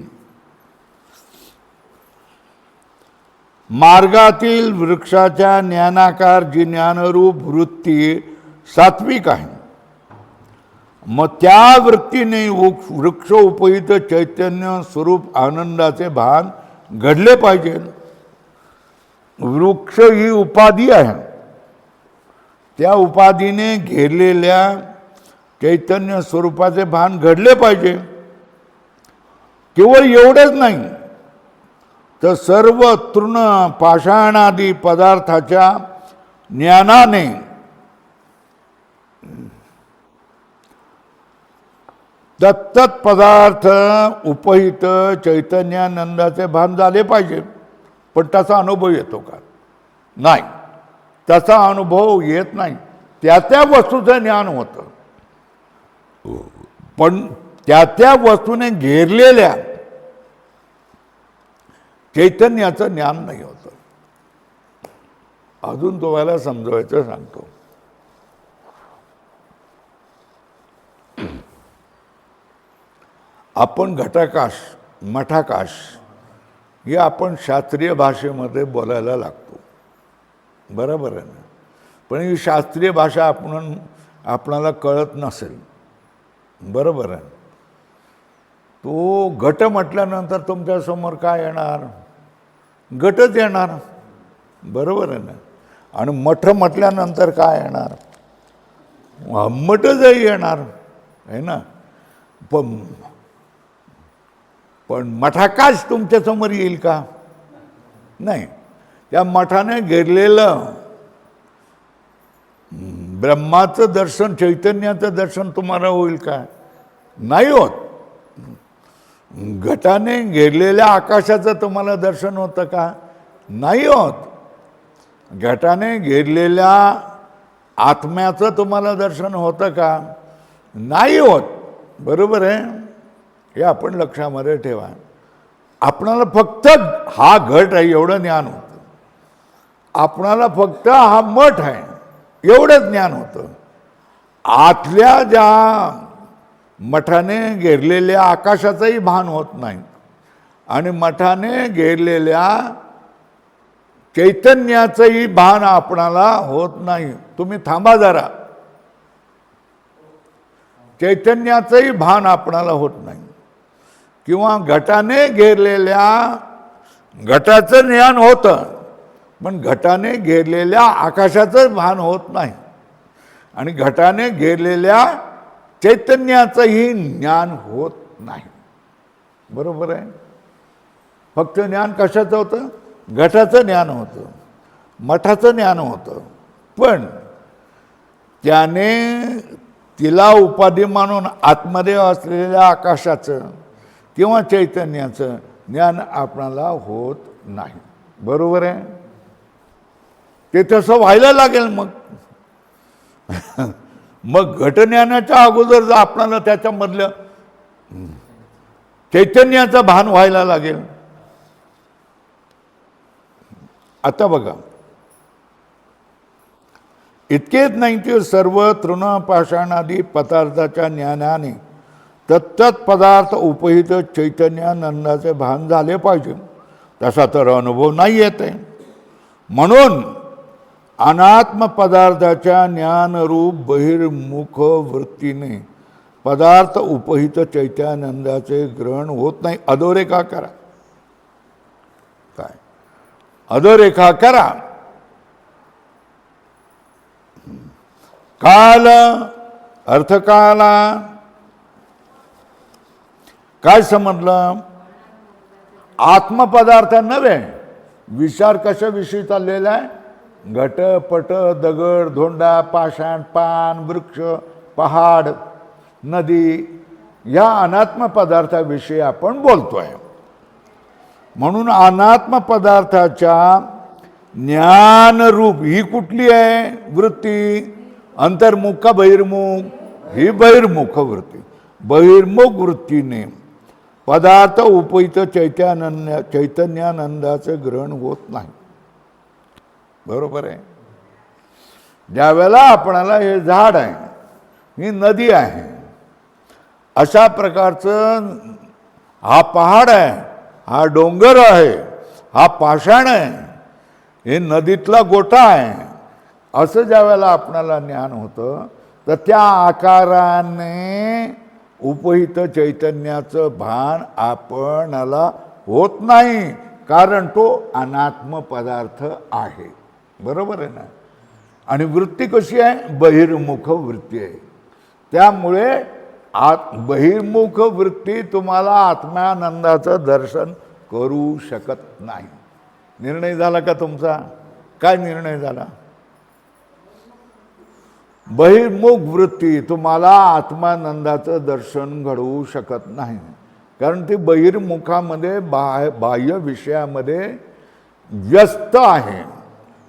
मार्गातील वृक्षाच्या ज्ञानाकार जी ज्ञानरूप वृत्ती सात्विक आहे, मग त्या वृत्तीने वृक्ष उपहित चैतन्य स्वरूप आनंदाचे भान घडले पाहिजे. वृक्ष ही उपाधी आहे. त्या उपाधीने घेरलेल्या चैतन्य स्वरूपाचे भान घडले पाहिजे. केवळ एवढेच नाही तर सर्व तृण पाषाणादी पदार्थाच्या ज्ञानाने तत्तत् पदार्थ उपहित चैतन्यानंदाचे भान झाले पाहिजे. पण त्याचा अनुभव येतो का? नाही. त्याचा अनुभव येत नाही. त्या वस्तूचं ज्ञान होतं, पण त्या वस्तूने घेरलेल्या चैतन्याचं ज्ञान नाही होतं. अजून तुम्हाला समजवायचं सांगतो. आपण घटाकाश, मठाकाश हे आपण शास्त्रीय भाषेमध्ये बोलायला लागतो. बरोबर आहे ना? पण ही शास्त्रीय भाषा आपणाला कळत नसेल. बरोबर आहे. तो घट म्हटल्यानंतर तुमच्यासमोर काय येणार? घटच येणार. बरोबर आहे ना? आणि मठ म्हटल्यानंतर काय येणार? मठच येणार आहे ना. पण मठाकाश तुमच्यासमोर येईल का? नाही. त्या मठाने घेरलेलं ब्रह्माचं दर्शन, चैतन्याचं दर्शन तुम्हाला होईल का? नाही होत. घटाने घेरलेल्या आकाशाचं तुम्हाला दर्शन होतं का? नाही होत. घटाने घेरलेल्या आत्म्याचं तुम्हाला दर्शन होतं का? नाही होत. बरोबर आहे. हे आपण लक्षामध्ये ठेवा. आपणाला फक्त हा घट आहे एवढं ज्ञान होतं. आपणाला फक्त हा मठ आहे एवढं ज्ञान होतं. आतल्या ज्या मठाने घेरलेल्या आकाशाचंही भान होत नाही आणि मठाने घेरलेल्या चैतन्याचंही भान आपणाला होत नाही. तुम्ही थांबा जरा. चैतन्याचंही भान आपणाला होत नाही किंवा घटाने घेरलेल्या घटाचं ज्ञान होतं पण घटाने घेरलेल्या आकाशाचं भान होत नाही आणि घटाने घेरलेल्या चैतन्याचंही ज्ञान होत नाही. बरोबर आहे. फक्त ज्ञान कशाचं होतं? घटाचं ज्ञान होतं, मठाचं ज्ञान होतं. पण त्याने तिला उपाधी मानून आतमध्ये असलेल्या आकाशाचं किंवा चैतन्याचं ज्ञान आपणाला होत नाही. बरोबर आहे. ते तसं व्हायला लागेल. मग घटज्ञानाच्या अगोदर जर आपणाला त्याच्यामधलं चैतन्याचं भान व्हायला लागेल. आता बघा, इतकेच नाही की सर्व तृणपाषाणादी पदार्थाच्या ज्ञानाने तत्तत् पदार्थ उपहित चैतन्यानंदाचे भान झाले पाहिजे. तसा तर अनुभव नाही येत आहे. म्हणून अनात्म पदार्थाच्या ज्ञानरूप बहिर्मुख वृत्तीने पदार्थ उपहित चैतन्यानंदाचे ग्रहण होत नाही. अधोरेखा करा. काय अधोरेखा करा. काल अर्थकाला काय समजलं? आत्मपदार्थ नव्हे. विचार कशाविषयी चाललेला आहे? घट पट दगड धोंडा पाषाण पान वृक्ष पहाड नदी या अनात्म पदार्थाविषयी आपण बोलतोय. म्हणून अनात्म पदार्थाच्या ज्ञानरूप ही कुठली आहे वृत्ती? अंतर्मुख का बहिर्मुख? ही बहिर्मुख वृत्ती. बहिर्मुख वृत्तीने पदार्थ उपहित चैतन्यानंदाचे ग्रहण होत नाही. बरोबर आहे. ज्यावेळेला आपणाला हे झाड आहे, ही नदी आहे, अशा प्रकारचं हा पहाड आहे, हा डोंगर आहे, हा पाषाण आहे, हे नदीतला गोटा आहे, असं ज्यावेळेला आपणाला ज्ञान होतं तर त्या आकाराने उपहित चैतन्याचं भान आपणाला होत नाही. कारण तो अनात्म पदार्थ आहे. बरोबर आहे ना. आणि वृत्ती कशी आहे? बहिर्मुख वृत्ती आहे. त्यामुळे बहिर्मुख वृत्ती तुम्हाला आत्मानंदाचं दर्शन करू शकत नाही. निर्णय झाला का तुमचा? काय निर्णय झाला? बहिर्मुख वृत्ती तुम्हाला आत्मानंदाचं दर्शन घडवू शकत नाही. कारण ती बहिर्मुखामध्ये बाह्य विषयामध्ये व्यस्त आहे,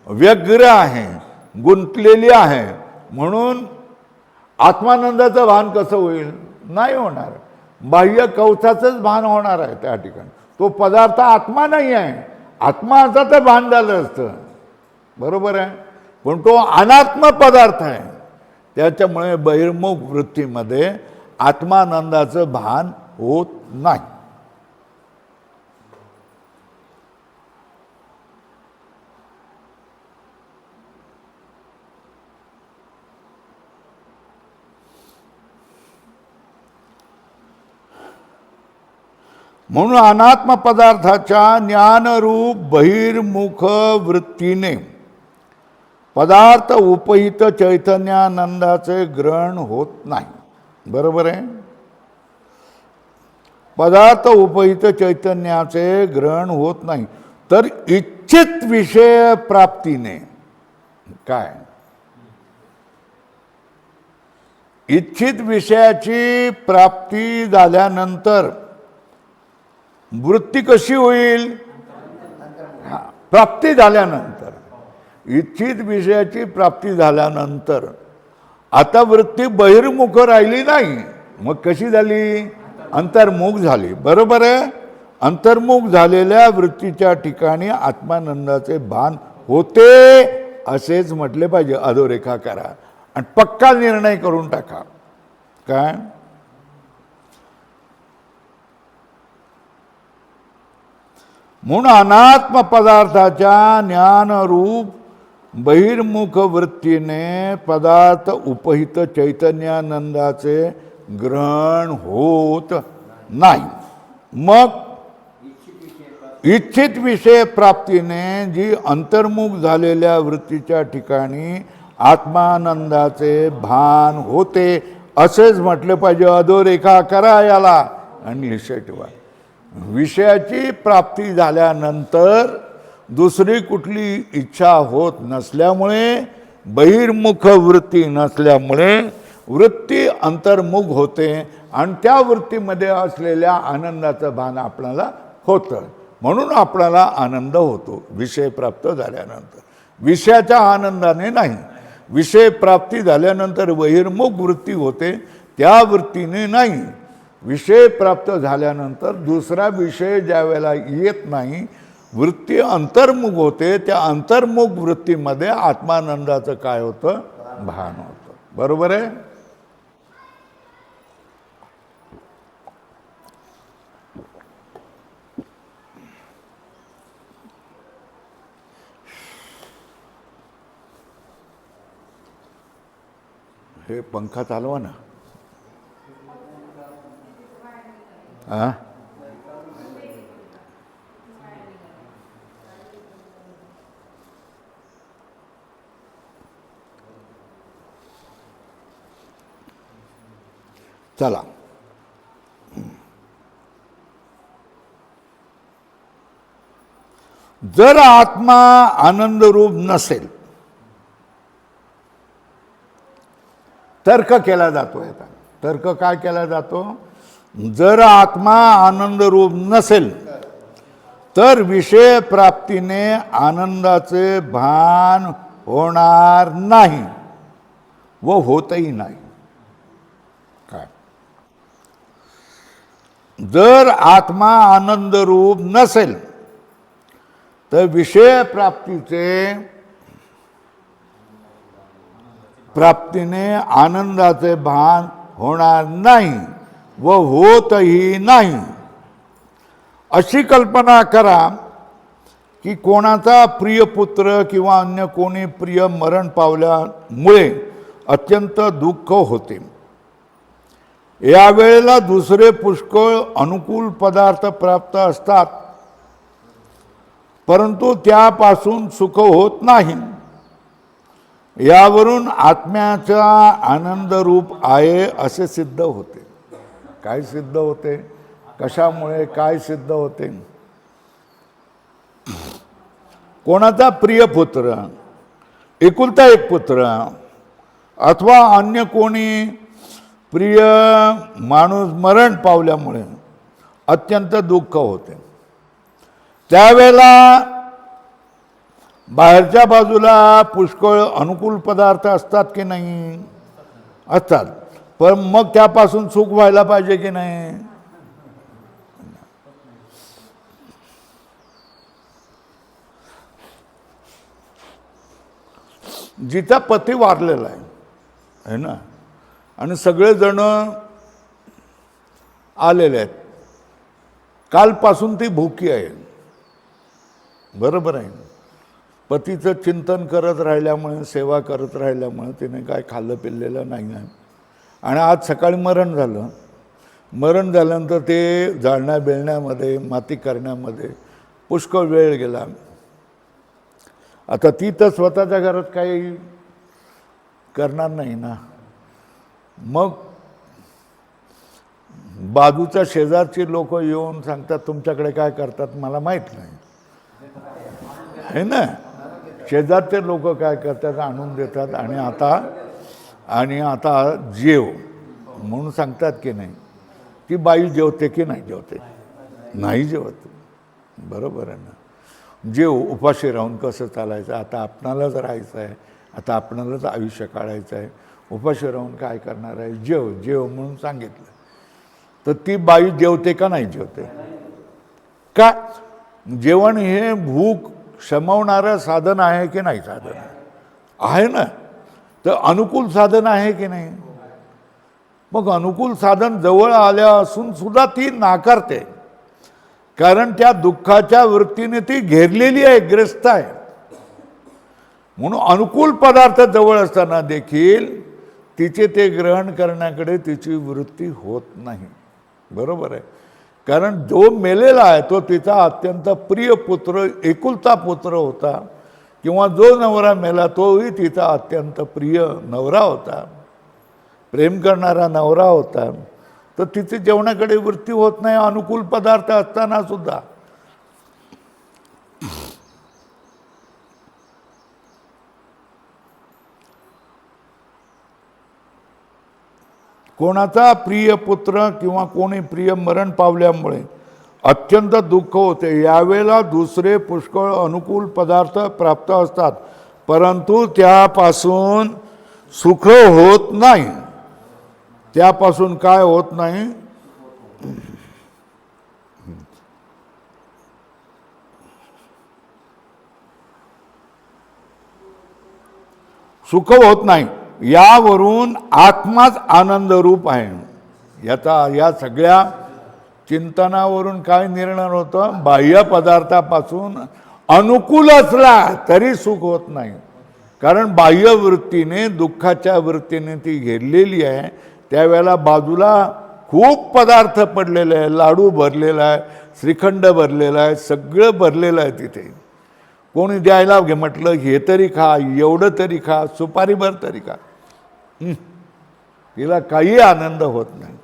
व्यग्र आहे, गुंतलेली आहे. म्हणून आत्मानंदाचं भान कसं होईल? नाही होणार. बाह्य कवचाचंच भान होणार आहे त्या ठिकाणी. तो पदार्थ आत्मा नाही आहे. आत्मा आता तर भान झालं असतं. बरोबर आहे. पण तो अनात्म पदार्थ आहे. त्याच्यामुळे बहिर्मुख वृत्तीमध्ये आत्मानंदाचं भान होत नाही. म्हणून अनात्म पदार्थाच्या ज्ञानरूप बहिर्मुख वृत्तीने पदार्थ उपहित चैतन्यानंदाचे ग्रहण होत नाही. बरोबर आहे. पदार्थ उपहित चैतन्याचे ग्रहण होत नाही. तर इच्छित विषय प्राप्तीने काय? इच्छित विषयाची प्राप्ती झाल्यानंतर वृत्ती कशी होईल? प्राप्ती झाल्यानंतर, इच्छित विषयाची प्राप्ती झाल्यानंतर आता वृत्ती बहिर्मुख राहिली नाही. मग कशी झाली? अंतर्मुख झाली. बरोबर आहे. अंतर्मुख झालेल्या वृत्तीच्या ठिकाणी आत्मानंदाचे भान होते असेच म्हटले पाहिजे. अधोरेखा करा आणि पक्का निर्णय करून टाका. काय म्हणून अनात्म पदार्थाच्या ज्ञानरूप बहिर्मुख वृत्तीने पदार्थ उपहित चैतन्यानंदाचे ग्रहण होत नाही. मग इच्छित विषय प्राप्तीने जी अंतर्मुख झालेल्या वृत्तीच्या ठिकाणी आत्मानंदाचे भान होते असेच म्हटले पाहिजे. अधोरेखा करा याला आणि निश्चय ठेवा. विषयाची प्राप्ती झाल्यानंतर दुसरी कुठली इच्छा होत नसल्यामुळे, बहिर्मुख वृत्ती नसल्यामुळे वृत्ती अंतर्मुख होते आणि त्या वृत्तीमध्ये असलेल्या आनंदाचं भान आपल्याला होतं. म्हणून आपल्याला आनंद होतो विषय प्राप्त झाल्यानंतर. विषयाच्या आनंदाने नाही. विषय प्राप्ती झाल्यानंतर बहिर्मुख वृत्ती होते, त्या वृत्तीने नाही. विषय प्राप्त झाल्यानंतर दुसरा विषय ज्या वेळेला येत नाही, वृत्ती अंतर्मुख होते. त्या अंतर्मुख वृत्तीमध्ये आत्मानंदाचं काय होतं? भान होतं. बरोबर आहे. हे पंखा चालवा ना. हा चला. जर आत्मा आनंदरूप नसेल, तर्क केला जातो. आता तर्क काय केला जातो? जर आत्मा आनंदरूप नसेल तर विषय प्राप्तीने आनंदाचे भान होणार नाही व होतही नाही. काय जर आत्मा आनंदरूप नसेल तर विषय प्राप्तीने आनंदाचे भान होणार नाही व होतही नाही. अशी कल्पना करा की कोणाचा प्रिय पुत्र किंवा अन्य कोणी प्रिय मरण पावल्यामुळे अत्यंत दुःख होते. यावेळेला दुसरे पुष्कळ अनुकूल पदार्थ प्राप्त असतात, परंतु त्यापासून सुख होत नाही. यावरून आत्म्याचा आनंदरूप आहे असे सिद्ध होते. काय सिद्ध होते? कशामुळे काय सिद्ध होते? कोणाचा प्रिय पुत्र, एकुलता एक पुत्र अथवा अन्य कोणी प्रिय माणूस मरण पावल्यामुळे अत्यंत दुःख होते. त्यावेळेला बाहेरच्या बाजूला पुष्कळ अनुकूल पदार्थ असतात की नाही? असतात. पण मग त्यापासून सुख व्हायला पाहिजे की नाही? जिचा पती वारलेला आहे ना, आणि सगळेजण आलेले आहेत, कालपासून ती भुकी आहे. बरोबर आहे. पतीचं चिंतन करत राहिल्यामुळे, सेवा करत राहिल्यामुळे तिने काय खाल्लं पिल्लेलं नाही आहे. आणि आज सकाळी मरण झालं. मरण झाल्यानंतर ते जाळण्या बेळण्यामध्ये, माती करण्यामध्ये पुष्कळ वेळ गेला. आता ती तर स्वतःच्या घरात काही करणार नाही ना. मग बाजूच्या शेजारची लोक येऊन सांगतात तुमच्याकडे काय करतात मला माहीत नाही, है ना. शेजारचे लोक काय करतात, आणून देतात आणि आता जेव म्हणून सांगतात की नाही. ती बाई जेवते की नाही जेवते? नाही जेवत. बरोबर आहे ना. जेव, उपाशी राहून कसं चालायचं? आता आपणालाच राहायचं आहे, आता आपणालाच आयुष्य काढायचं आहे. उपाशी राहून काय करणार आहे? जेव जेव म्हणून सांगितलं. तर ती बाई जेवते का नाही जेवते? का? जेवण हे भूक शमवणारं साधन आहे की नाही? साधन आहे ना. तर अनुकूल साधन आहे की नाही? मग अनुकूल साधन जवळ आल्या असून सुद्धा ती नाकारते, कारण त्या दुःखाच्या वृत्तीने ती घेरलेली आहे, ग्रस्त आहे. म्हणून अनुकूल पदार्थ जवळ असताना देखील तिचे ते ग्रहण करण्याकडे तिची वृत्ती होत नाही. बरोबर आहे. कारण जो मेलेला आहे तो तिचा अत्यंत प्रिय पुत्र, एकुलता पुत्र होता, किंवा जो नवरा मेला तोही तिचा अत्यंत प्रिय नवरा होता, प्रेम करणारा नवरा होता. तर तिची जेवणाकडे वृत्ती होत नाही अनुकूल पदार्थ असताना सुद्धा. कोणाचा प्रिय पुत्र किंवा कोणी प्रिय मरण पावल्यामुळे अत्यंत दुःख होते. यावेळेला दुसरे पुष्कळ अनुकूल पदार्थ प्राप्त असतात, परंतु त्यापासून सुख होत नाही. त्यापासून काय होत नाही? सुख होत नाही. यावरून आत्माच आनंद रूप आहे. या सगळ्या चिंतनावरून काय निर्णय होतं? बाह्य पदार्थापासून अनुकूल असला तरी सुख होत नाही, कारण बाह्य वृत्तीने, दुःखाच्या वृत्तीने ती घेरलेली आहे. त्यावेळेला बाजूला खूप पदार्थ पडलेले आहे, लाडू भरलेला आहे, श्रीखंड भरलेला आहे, सगळं भरलेलं आहे तिथे. कोणी द्यायला म्हटलं हे तरी खा, एवढं तरी खा, सुपारीभर तरी खा, तिला काही आनंद होत नाही.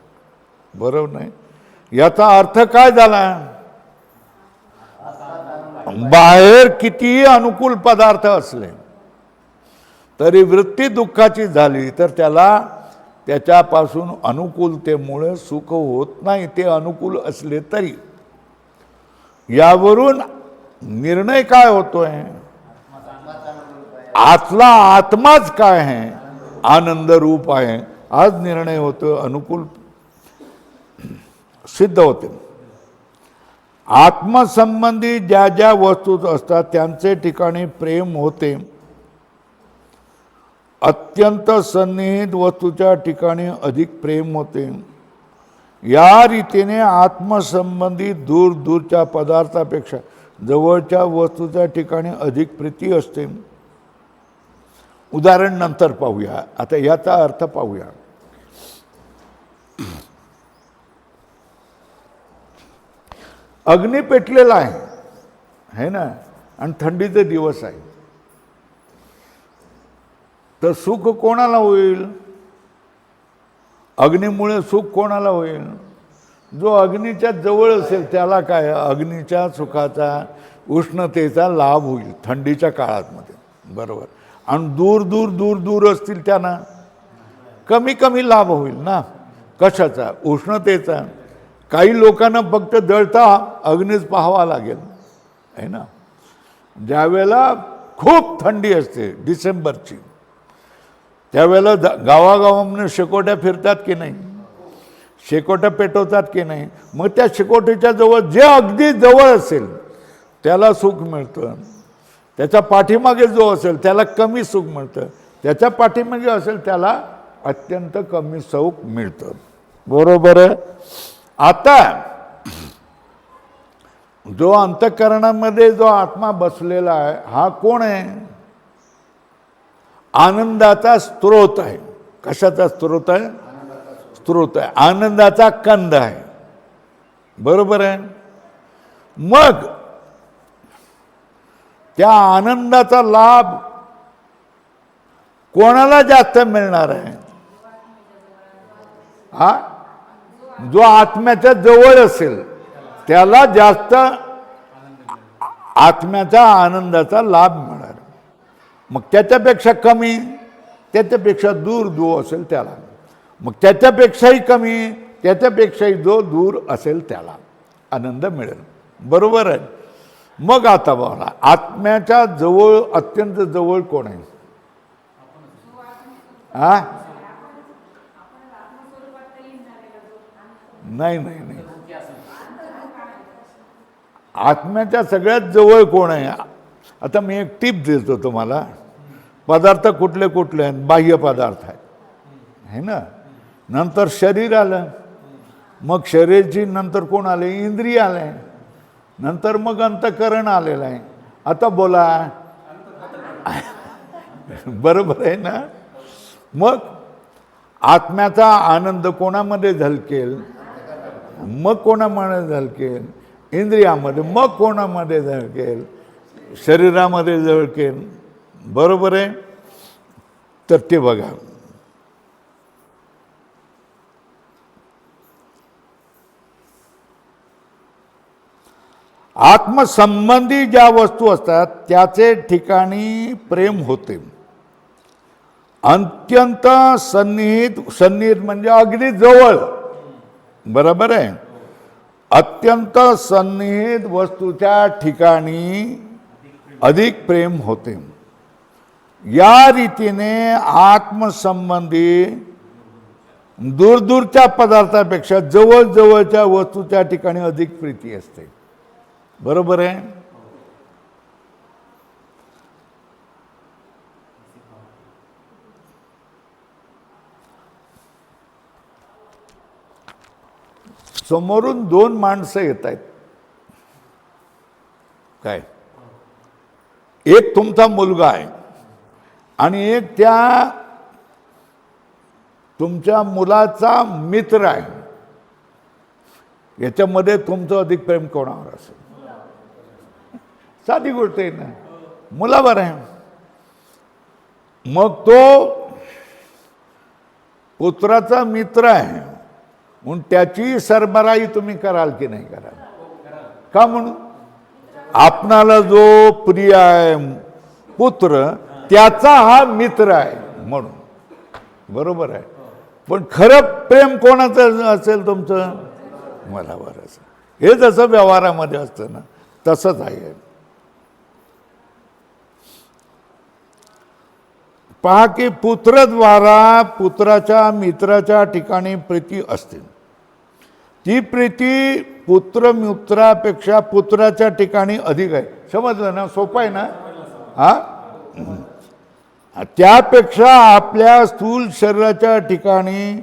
बरोबर नाही? याचा अर्थ काय झाला? बाहेर कितीही अनुकूल पदार्थ असले तरी वृत्ती दुःखाची झाली तर त्याच्यापासून अनुकूलतेमुळे सुख होत नाही, ते अनुकूल असले तरी. यावरून निर्णय काय होतोय? आतला आत्माच काय आहे? आनंद रूप आहे. आज निर्णय होतो, अनुकूल सिद्ध होते. आत्मसंबंधी ज्या ज्या वस्तू असतात त्यांचे ठिकाणी प्रेम होते. अत्यंत सन्निहित वस्तूच्या ठिकाणी अधिक प्रेम होते. या रीतीने आत्मसंबंधी दूर दूरच्या पदार्थापेक्षा जवळच्या वस्तूच्या ठिकाणी अधिक प्रीती असते. उदाहरण नंतर पाहूया. आता याचा अर्थ पाहूया. अग्नी पेटलेला आहे ना, आणि थंडीचे दिवस आहे, तर सुख कोणाला होईल? अग्नीमुळे सुख कोणाला होईल? जो अग्नीच्या जवळ असेल त्याला काय? अग्नीच्या सुखाचा, उष्णतेचा लाभ होईल थंडीच्या काळात मध्ये. बरोबर. आणि दूर दूर दूर दूर असतील त्यांना कमी कमी लाभ होईल ना. कशाचा? उष्णतेचा. काही लोकांना फक्त जळता अग्नीच पाहावा लागेल, आहे ना. ज्यावेळेला खूप थंडी असते डिसेंबरची, त्यावेळेला गावागावांना शेकोट्या फिरतात की नाही? शेकोट्या पेटवतात की नाही? मग त्या शेकोटीच्या जवळ जे अगदी जवळ असेल त्याला सुख मिळतं. त्याच्या पाठीमागे जो असेल त्याला कमी सुख मिळतं. त्याच्या पाठीमागे असेल त्याला अत्यंत कमी सुख मिळतं. बरोबर आहे. आता जो अंतःकरणामध्ये जो आत्मा बसलेला आहे हा कोण आहे? आनंदाचा स्रोत आहे. कशाचा स्रोत आहे? स्रोत आहे. आनंदाचा कंद आहे. बरोबर आहे. मग त्या आनंदाचा लाभ कोणाला जास्त मिळणार आहे? हा, जो आत्म्याच्या जवळ असेल त्याला जास्त आत्म्याच्या आनंदाचा लाभ मिळणार. मग त्याच्यापेक्षा कमी, त्याच्यापेक्षा दूर जो असेल त्याला, मग त्याच्यापेक्षाही कमी, त्याच्यापेक्षाही जो दूर असेल त्याला आनंद मिळेल. बरोबर आहे. मग आता बघा, आत्म्याच्या जवळ, अत्यंत जवळ कोण आहे? हा, नाही नाही नाही, आत्म्याच्या सगळ्यात जवळ कोण आहे? आता मी एक टीप देतो तुम्हाला. पदार्थ कुठले कुठले आहेत? बाह्य पदार्थ आहेत, है ना. नंतर शरीर आलं, मग शरीराची नंतर कोण आले? इंद्रिय आले, नंतर मग अंतःकरण आलेलं आहे. आता बोला, बरोबर आहे ना. मग आत्म्याचा आनंद कोणामध्ये झलकेल? मग कोणामध्ये झलकेल? इंद्रियामध्ये. मग कोणामध्ये झलकेल? शरीरामध्ये झलकेल. बरोबर आहे. तर ते बघा, आत्मसंबंधी ज्या वस्तू असतात त्याचे ठिकाणी प्रेम होते. अत्यंत सन्निहित, सन्निहित म्हणजे अगदी जवळ, बरोबर आहे. अत्यंत सन्निहित वस्तूच्या ठिकाणी अधिक प्रेम होते. या रीतीने आत्मसंबंधी दूरदूरच्या पदार्थापेक्षा जवळजवळच्या वस्तूच्या ठिकाणी अधिक प्रीती असते. बरोबर आहे. समोरून दोन माणसं येत आहेत. काय? एक तुमचा मुलगा आहे आणि एक त्या तुमच्या मुलाचा मित्र आहे. याच्यामध्ये तुमचं अधिक प्रेम कोणावर असेल? साधी गोष्ट आहे ना, मुलावर आहे. मग तो पुत्राचा मित्र आहे म्हणून त्याची सरबराही तुम्ही कराल की नाही कराल? का? म्हणून आपणाला जो प्रिय आहे पुत्र, त्याचा हा मित्र आहे म्हणून. बरोबर आहे. पण खरं प्रेम कोणाचं असेल तुमचं? मुलावर असेल. हे जसं व्यवहारामध्ये असतं ना, तसंच आहे. पहा की पुत्रद्वारा पुत्राच्या मित्राच्या ठिकाणी प्रीती असते. ती प्रीती पुत्रमित्रापेक्षा पुत्राच्या ठिकाणी अधिक आहे. समजलं ना? सोपं आहे ना? हा. त्यापेक्षा आपल्या स्थूल शरीराच्या ठिकाणी,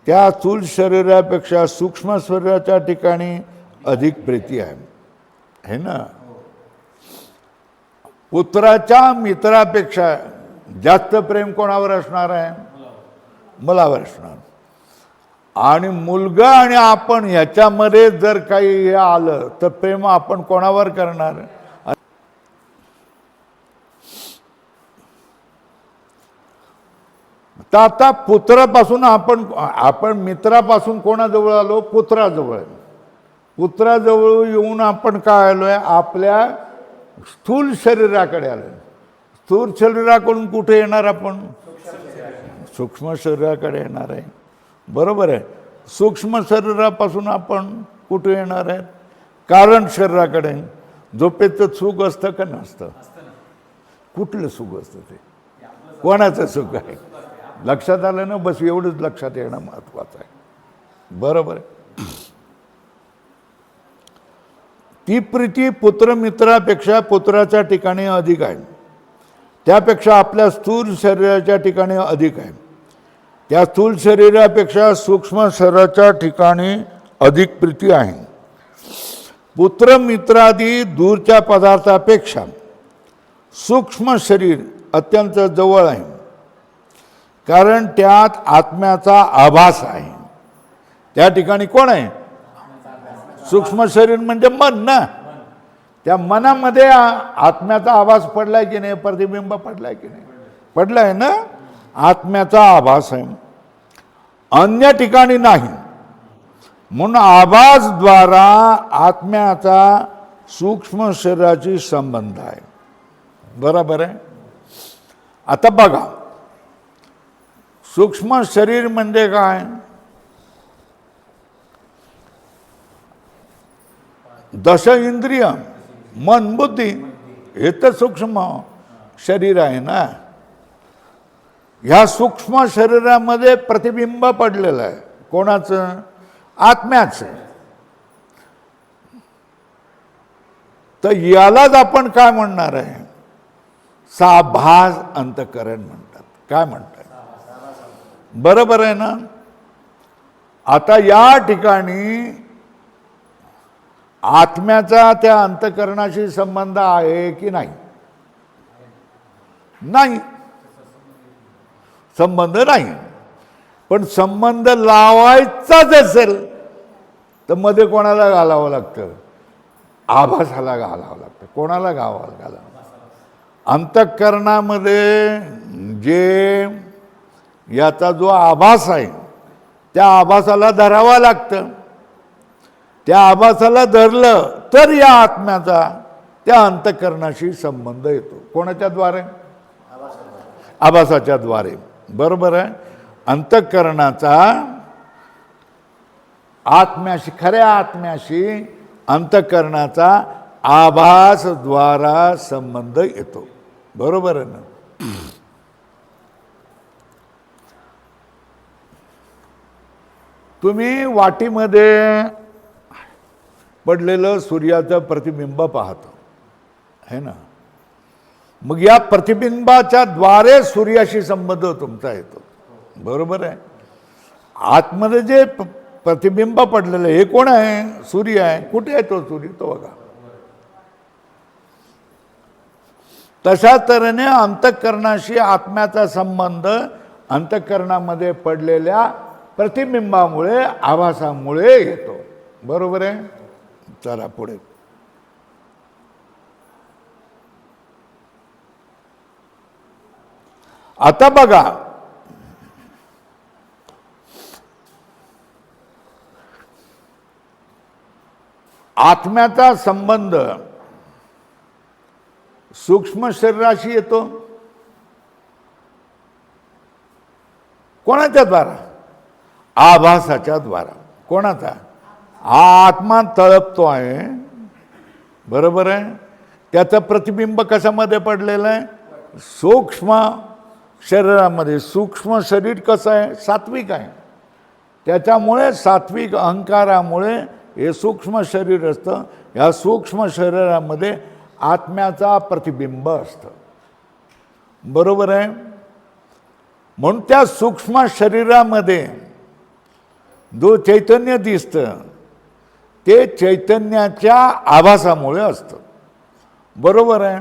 त्या स्थूल शरीरापेक्षा सूक्ष्म शरीराच्या ठिकाणी अधिक प्रीती आहे, है ना. पुत्राच्या मित्रापेक्षा जास्त प्रेम कोणावर असणार आहे? मुलावर असणार. आणि मुलगा आणि आपण ह्याच्यामध्ये जर काही हे आलं तर प्रेम आपण कोणावर करणार? तर आता पुत्रापासून आपण मित्रापासून कोणाजवळ आलो? पुत्राजवळ. पुत्राजवळ येऊन आपण काय आलोय? आपल्या स्थूल शरीराकडे आलोय. स्थूल शरीराकडून कुठे येणार आपण? सूक्ष्म शरीराकडे येणार आहे. बरोबर आहे. सूक्ष्म शरीरापासून आपण कुठे येणार आहे? कारण शरीराकडे. झोपेचं सुख असतं का नसतं? कुठलं सुख असतं ते? कोणाचं सुख आहे? लक्षात आलं ना? बस एवढंच लक्षात येणं महत्वाचं आहे. बरोबर आहे. ती प्रीती पुत्रमित्रापेक्षा पुत्राच्या ठिकाणी अधिक आहे. त्यापेक्षा आपल्या स्थूल शरीराच्या ठिकाणी अधिक आहे. त्या स्थूल शरीरापेक्षा सूक्ष्म शरीराच्या ठिकाणी अधिक प्रीती आहे. पुत्रमित्रादी दूरच्या पदार्थापेक्षा सूक्ष्म शरीर अत्यंत जवळ आहे. कारण त्यात आत्म्याचा आभास आहे. त्या ठिकाणी कोण आहे? सूक्ष्म शरीर म्हणजे मन ना. त्या मनामध्ये आत्म्याचा आभास पडलाय की नाही? प्रतिबिंब पडलाय की नाही? पडलाय ना. आत्म्याचा आभास आहे, अन्य ठिकाणी नाही. म्हणून आभासद्वारा आत्म्याचा सूक्ष्म शरीराशी संबंध आहे. बरोबर आहे. आता बघा, सूक्ष्म शरीर म्हणजे काय? दश इंद्रिय, मन, बुद्धी, हे तर सूक्ष्म शरीर आहे ना. ह्या सूक्ष्म शरीरामध्ये प्रतिबिंब पडलेलं आहे. कोणाचं? आत्म्याचं. तर यालाच आपण काय म्हणणार आहे? साभास अंतःकरण म्हणतात. काय म्हणतात? बरोबर आहे ना? आता या ठिकाणी आत्म्याचा त्या अंतःकरणाशी संबंध आहे की नाही? नाही, संबंध नाही. पण संबंध लावायचाच असेल तर मध्ये कोणाला घालावं लागतं? आभासाला घालावं लागतं. कोणाला घालावं? अंतःकरणामध्ये जे याचा जो आभास आहे त्या आभासाला धरावा लागतं. त्या आभासाला धरलं तर या आत्म्याचा त्या अंतःकरणाशी संबंध येतो. कोणाच्या द्वारे? आभासाच्या द्वारे. बरोबर आहे. अंतःकरणाचा आत्म्याशी, खऱ्या आत्म्याशी अंतःकरणाचा आभासद्वारा संबंध येतो. बरोबर आहे ना? तुम्ही वाटीमध्ये पडलेलं सूर्याचं प्रतिबिंब पाहतो है ना? मग या प्रतिबिंबाच्या द्वारे सूर्याशी संबंध तुमचा येतो. बरोबर आहे. आतमध्ये जे प्रतिबिंब पडलेलं हे कोण आहे? सूर्य आहे. कुठे आहे तो सूर्य? तो बघा. तशा तऱ्हेने अंतःकरणाशी आत्म्याचा संबंध अंतःकरणामध्ये पडलेल्या प्रतिबिंबामुळे, आभासामुळे येतो. बरोबर आहे. चला पुढे. आता बघा, आत्म्याचा संबंध सूक्ष्म शरीराशी येतो. कोणाच्या द्वारा? आभासाच्या द्वारा. कोणाचा? आत्मा तळपतो आहे. बरोबर आहे. त्याचं प्रतिबिंब कशामध्ये पडलेलं आहे? सूक्ष्म शरीरामध्ये. सूक्ष्म शरीर कसं आहे? सात्विक आहे. त्याच्यामुळे सात्विक अहंकारामुळे हे सूक्ष्म शरीर असतं. या सूक्ष्म शरीरामध्ये आत्म्याचा प्रतिबिंब असतं. बरोबर आहे. म्हणून त्या सूक्ष्म शरीरामध्ये जो चैतन्य दिसतं ते चैतन्याच्या आभासामुळे असतं. बरोबर आहे.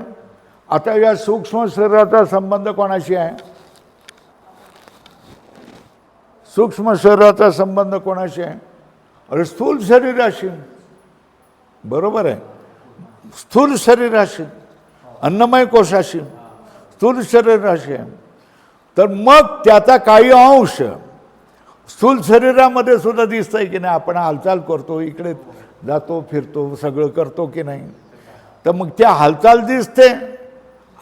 आता या सूक्ष्म शरीराचा संबंध कोणाशी आहे? सूक्ष्म शरीराचा संबंध कोणाशी आहे? अरे स्थूल शरीराशी. बरोबर आहे. स्थूल शरीराशी, अन्नमय कोशाशी, स्थूल शरीराशी आहे. तर मग त्याचा काही अंश स्थूल शरीरामध्ये सुद्धा दिसतंय की नाही? आपण हालचाल करतो, इकडे जातो, फिरतो, सगळं करतो की नाही? तर मग त्या हालचाल दिसते.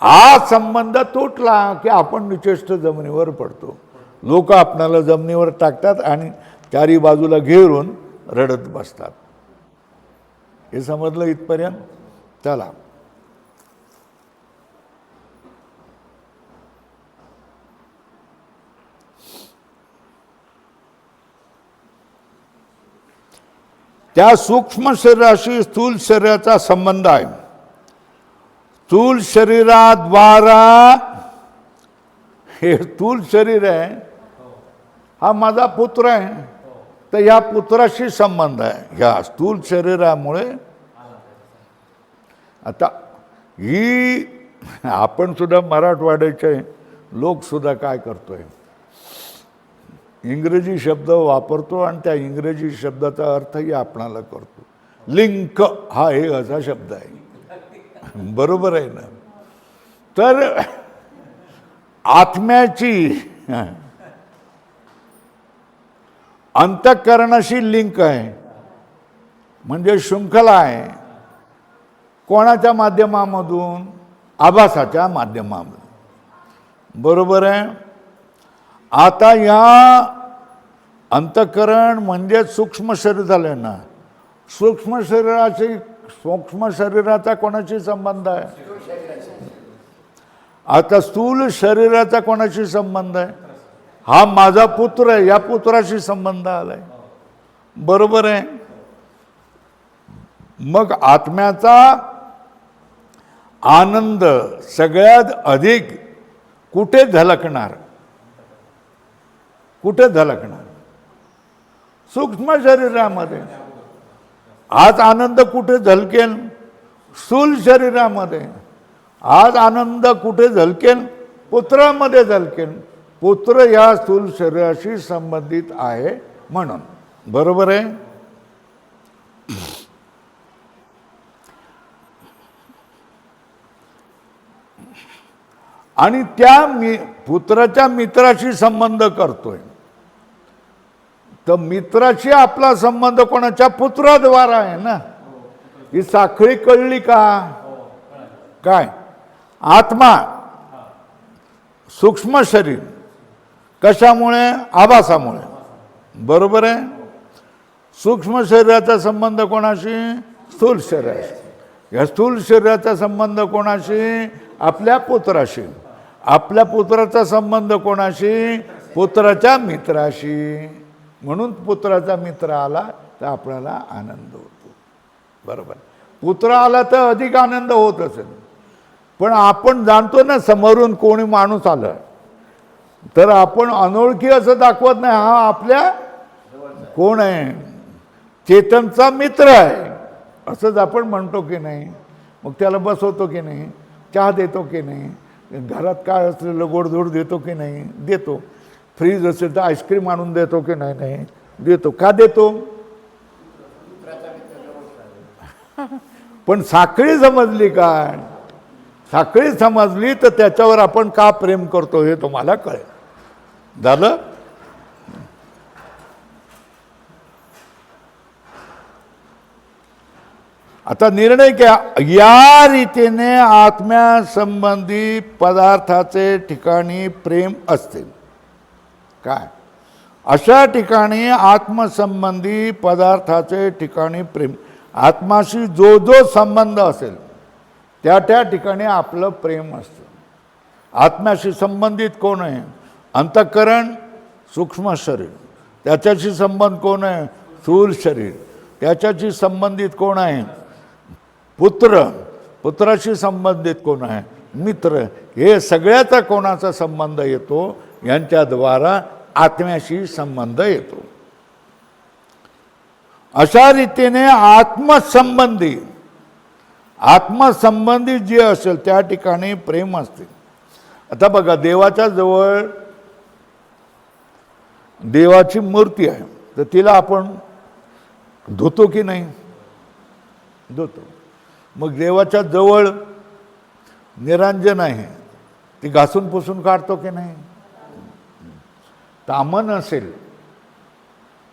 हा संबंध तुटला की आपण निचेष्ट जमिनीवर पडतो. लोक आपणाला जमिनीवर टाकतात आणि चारी बाजूला घेरून रडत बसतात. हे समजलं इथपर्यंत? चला. त्या सूक्ष्म शरीराशी स्थूल शरीराचा संबंध आहे. स्थूल शरीराद्वारा, हे स्थूल शरीर आहे, हा माझा पुत्र आहे, तर या पुत्राशी संबंध आहे ह्या स्थूल शरीरामुळे. आता ही आपण सुद्धा मराठवाड्याचे लोक सुद्धा काय करतोय? इंग्रजी शब्द वापरतो आणि त्या इंग्रजी शब्दाचा अर्थही आपणाला करतो. लिंक हा एक असा शब्द आहे. बरोबर आहे ना? तर आत्म्याची अंतःकरणाशी लिंक आहे, म्हणजे शृंखला आहे. कोणाच्या माध्यमामधून? आभासाच्या माध्यमामधून. बरोबर आहे. आता या अंतःकरण म्हणजे सूक्ष्म शरीर झालं ना. सूक्ष्म शरीराचा कोणाशी संबंध आहे? आता स्थूल शरीराचा कोणाशी संबंध आहे? हा माझा पुत्र आहे, या पुत्राशी संबंध आलाय. बरोबर आहे. मग आत्म्याचा आनंद सगळ्यात अधिक कुठे झलकणार? कुठे झलकणार? सूक्ष्म शरीरामध्ये. आज आनंद कुठे झलकेल? स्थूल शरीरामध्ये. आज आनंद कुठे झलकेल? पुत्रामध्ये झलकेल. पुत्र या स्थूल शरीराशी संबंधित आहे म्हणून. बरोबर आहे? आणि त्या पुत्राच्या मित्राशी संबंध करतोय. तर मित्राशी आपला संबंध कोणाच्या? पुत्राद्वारा आहे ना. ही साखळी कळली का? काय? आत्मा, सूक्ष्म शरीर, कशामुळे? आभासामुळे. बरोबर आहे? सूक्ष्म शरीराचा संबंध कोणाशी? स्थूल शरीराशी. या स्थूल शरीराचा संबंध कोणाशी? आपल्या पुत्राशी. आपल्या पुत्राचा संबंध कोणाशी? पुत्राच्या मित्राशी. म्हणून पुत्राचा मित्र आला तर आपल्याला आनंद होतो. बरोबर. पुत्र आला तर अधिक आनंद होत असेल. पण आपण जाणतो ना, समोरून कोणी माणूस आला तर आपण अनोळखी असं दाखवत नाही. हा आपल्या कोण आहे? चेतनचा मित्र आहे असंच आपण म्हणतो की नाही? मग त्याला बसवतो की नाही? चहा देतो की नाही? घरात काय असलेलं गोडधोड देतो की नाही? देतो. फ्रीज असेल तर आईस्क्रीम आणून देतो की नाही? नाही देतो. का देतो? पण साखळी समजली काय? साखळी समजली तर त्याच्यावर आपण का प्रेम करतो हे तुम्हाला कळेल. झालं? आता निर्णय घ्या. या रीतीने आत्म्यासंबंधी पदार्थाचे ठिकाणी प्रेम असते. काय? अशा ठिकाणी आत्मसंबंधी पदार्थाचे ठिकाणी प्रेम. आत्माशी जो जो संबंध असेल त्या त्या ठिकाणी आपलं प्रेम असतं. आत्म्याशी संबंधित कोण आहे? अंतःकरण, सूक्ष्म शरीर. त्याच्याशी संबंध कोण आहे? स्थूल शरीर. त्याच्याशी संबंधित कोण आहे? पुत्र. पुत्राशी संबंधित कोण आहे? मित्र. हे सगळ्याचा कोणाचा संबंध येतो? यांच्याद्वारा आत्म्याशी संबंध येतो. अशा रीतीने आत्मसंबंधी जे असेल त्या ठिकाणी प्रेम असते. आता बघा, देवाच्या जवळ देवाची मूर्ती आहे तर तिला आपण धुतो की नाही? धुतो. मग देवाच्या जवळ निरांजन आहे, ती घासून पुसून काढतो की नाही? तामन असेल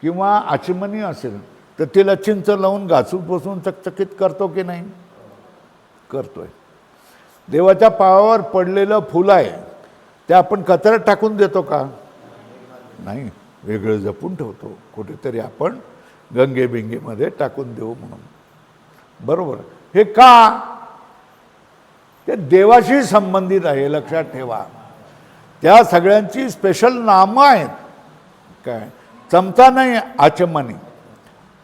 किंवा आचमनी असेल तर तिला चिंच लावून घासून पुसून चकचकीत करतो की नाही? करतोय. देवाच्या पायावर पडलेलं फुल आहे ते आपण कचऱ्यात टाकून देतो का? नाही. वेगळं जपून ठेवतो. कुठेतरी आपण गंगेबिंगेमध्ये टाकून देऊ म्हणून. बरोबर. हे का? ते देवाशी संबंधित आहे. लक्षात ठेवा. त्या सगळ्यांची स्पेशल नामं आहेत. काय? चमचा नाही आचमनी,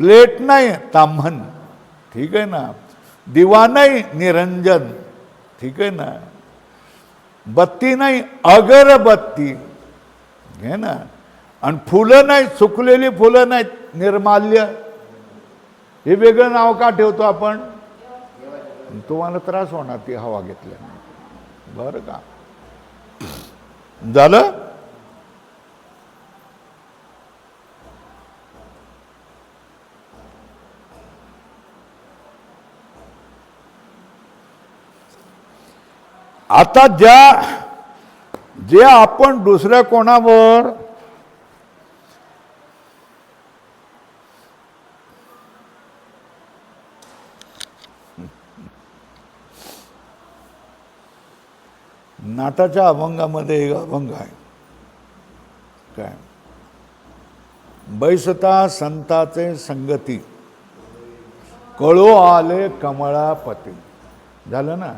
प्लेट नाही ताम्हन, ठीक आहे ना? दिवा नाही निरंजन, ठीक आहे ना? बत्ती नाही अगरबत्ती, घे ना? आणि फुलं नाही, सुकलेली फुलं नाहीत निर्माल्य. हे वेगळं नाव का ठेवतो आपण? तुम्हाला त्रास होणार ती हवा घेतल्याने. बरं का? झालं? आता जे आपण दुसऱ्या कोणावर नाटाच्या अभंगामध्ये एक अभंग आहे. काय? बैसता संताचे संगती, कळो आले कमळापती. झालं ना?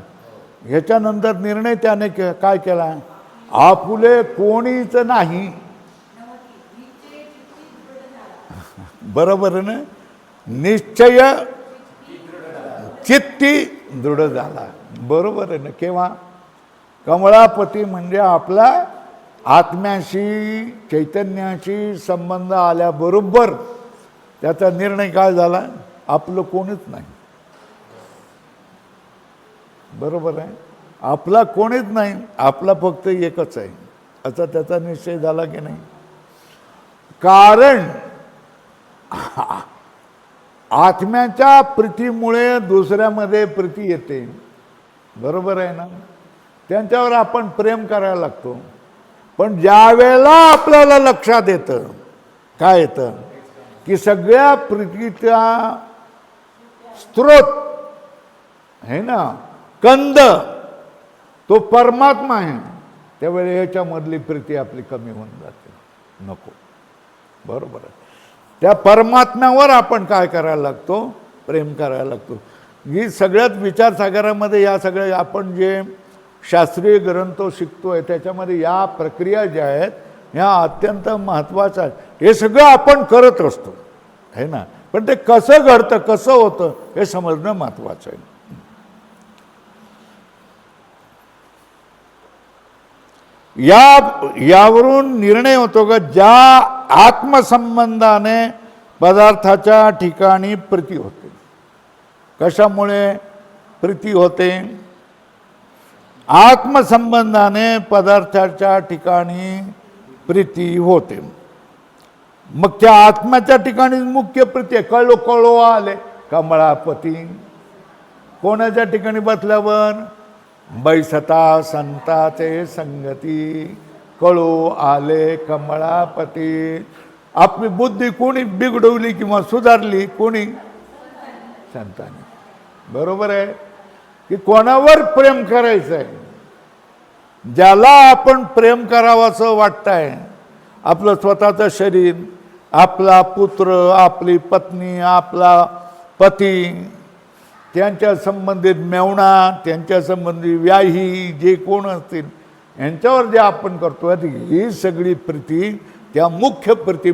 ह्याच्यानंतर निर्णय त्याने काय केला? आपुले कोणीच नाही. बरोबर ना? निश्चय चित्ती दृढ झाला. बरोबर आहे ना. केव्हा? कमळापती म्हणजे आपला आत्म्याशी चैतन्याशी संबंध आल्याबरोबर त्याचा निर्णय काय झाला? आपलं कोणीच नाही. बरोबर आहे. आपला कोणीच नाही, आपला फक्त एकच आहे असा त्याचा निश्चय झाला की नाही. कारण आत्म्याच्या प्रीतीमुळे दुसऱ्यामध्ये प्रीती येते. बरोबर आहे ना. त्यांच्यावर आपण प्रेम करायला लागतो. पण ज्या वेळेला आपल्याला लक्षात येतं, काय येतं की सगळ्या प्रीतीचा स्रोत आहे ना, कंद तो परमात्मा आहे, त्यावेळी ह्याच्यामधली प्रीती आपली कमी होऊन जाते. नको. बरोबर आहे. त्या परमात्म्यावर आपण काय करायला लागतो? प्रेम करायला लागतो. ही सगळ्यात विचारसागरामध्ये या सगळ्या आपण जे शास्त्रीय ग्रंथ शिकतोय त्याच्यामध्ये या प्रक्रिया ज्या आहेत ह्या अत्यंत महत्त्वाच्या आहेत. हे सगळं आपण करत असतो है ना, पण ते कसं घडतं, कसं होतं हे समजणं महत्त्वाचं आहे. यावरून निर्णय होतो का ज्या आत्मसंबंधाने पदार्थाच्या ठिकाणी प्रीती होते. कशामुळे प्रीती होते? आत्मसंबंधाने पदार्थाच्या ठिकाणी प्रीती होते. मग त्या आत्म्याच्या ठिकाणी मुख्य प्रीती आहे. कळो कळो आले कमळापती. कोणाच्या ठिकाणी बसल्यावर? बैसता संताचे संगती कळो आले कमळापती. आपली बुद्धी कोणी बिघडवली किंवा सुधारली? कोणी? संतांनी. बरोबर आहे की कोणावर प्रेम करायचं आहे? ज्याला आपण प्रेम करावं असं वाटतंय, आपलं स्वतःचं शरीर, आपला पुत्र, आपली पत्नी, आपला पती, त्यांच्या संबंधित मेवणा, त्यांच्या संबंधित व्याही जे कोण असतील यांच्यावर जे आपण करतो ही सगळी प्रीती त्या मुख्य प्रीती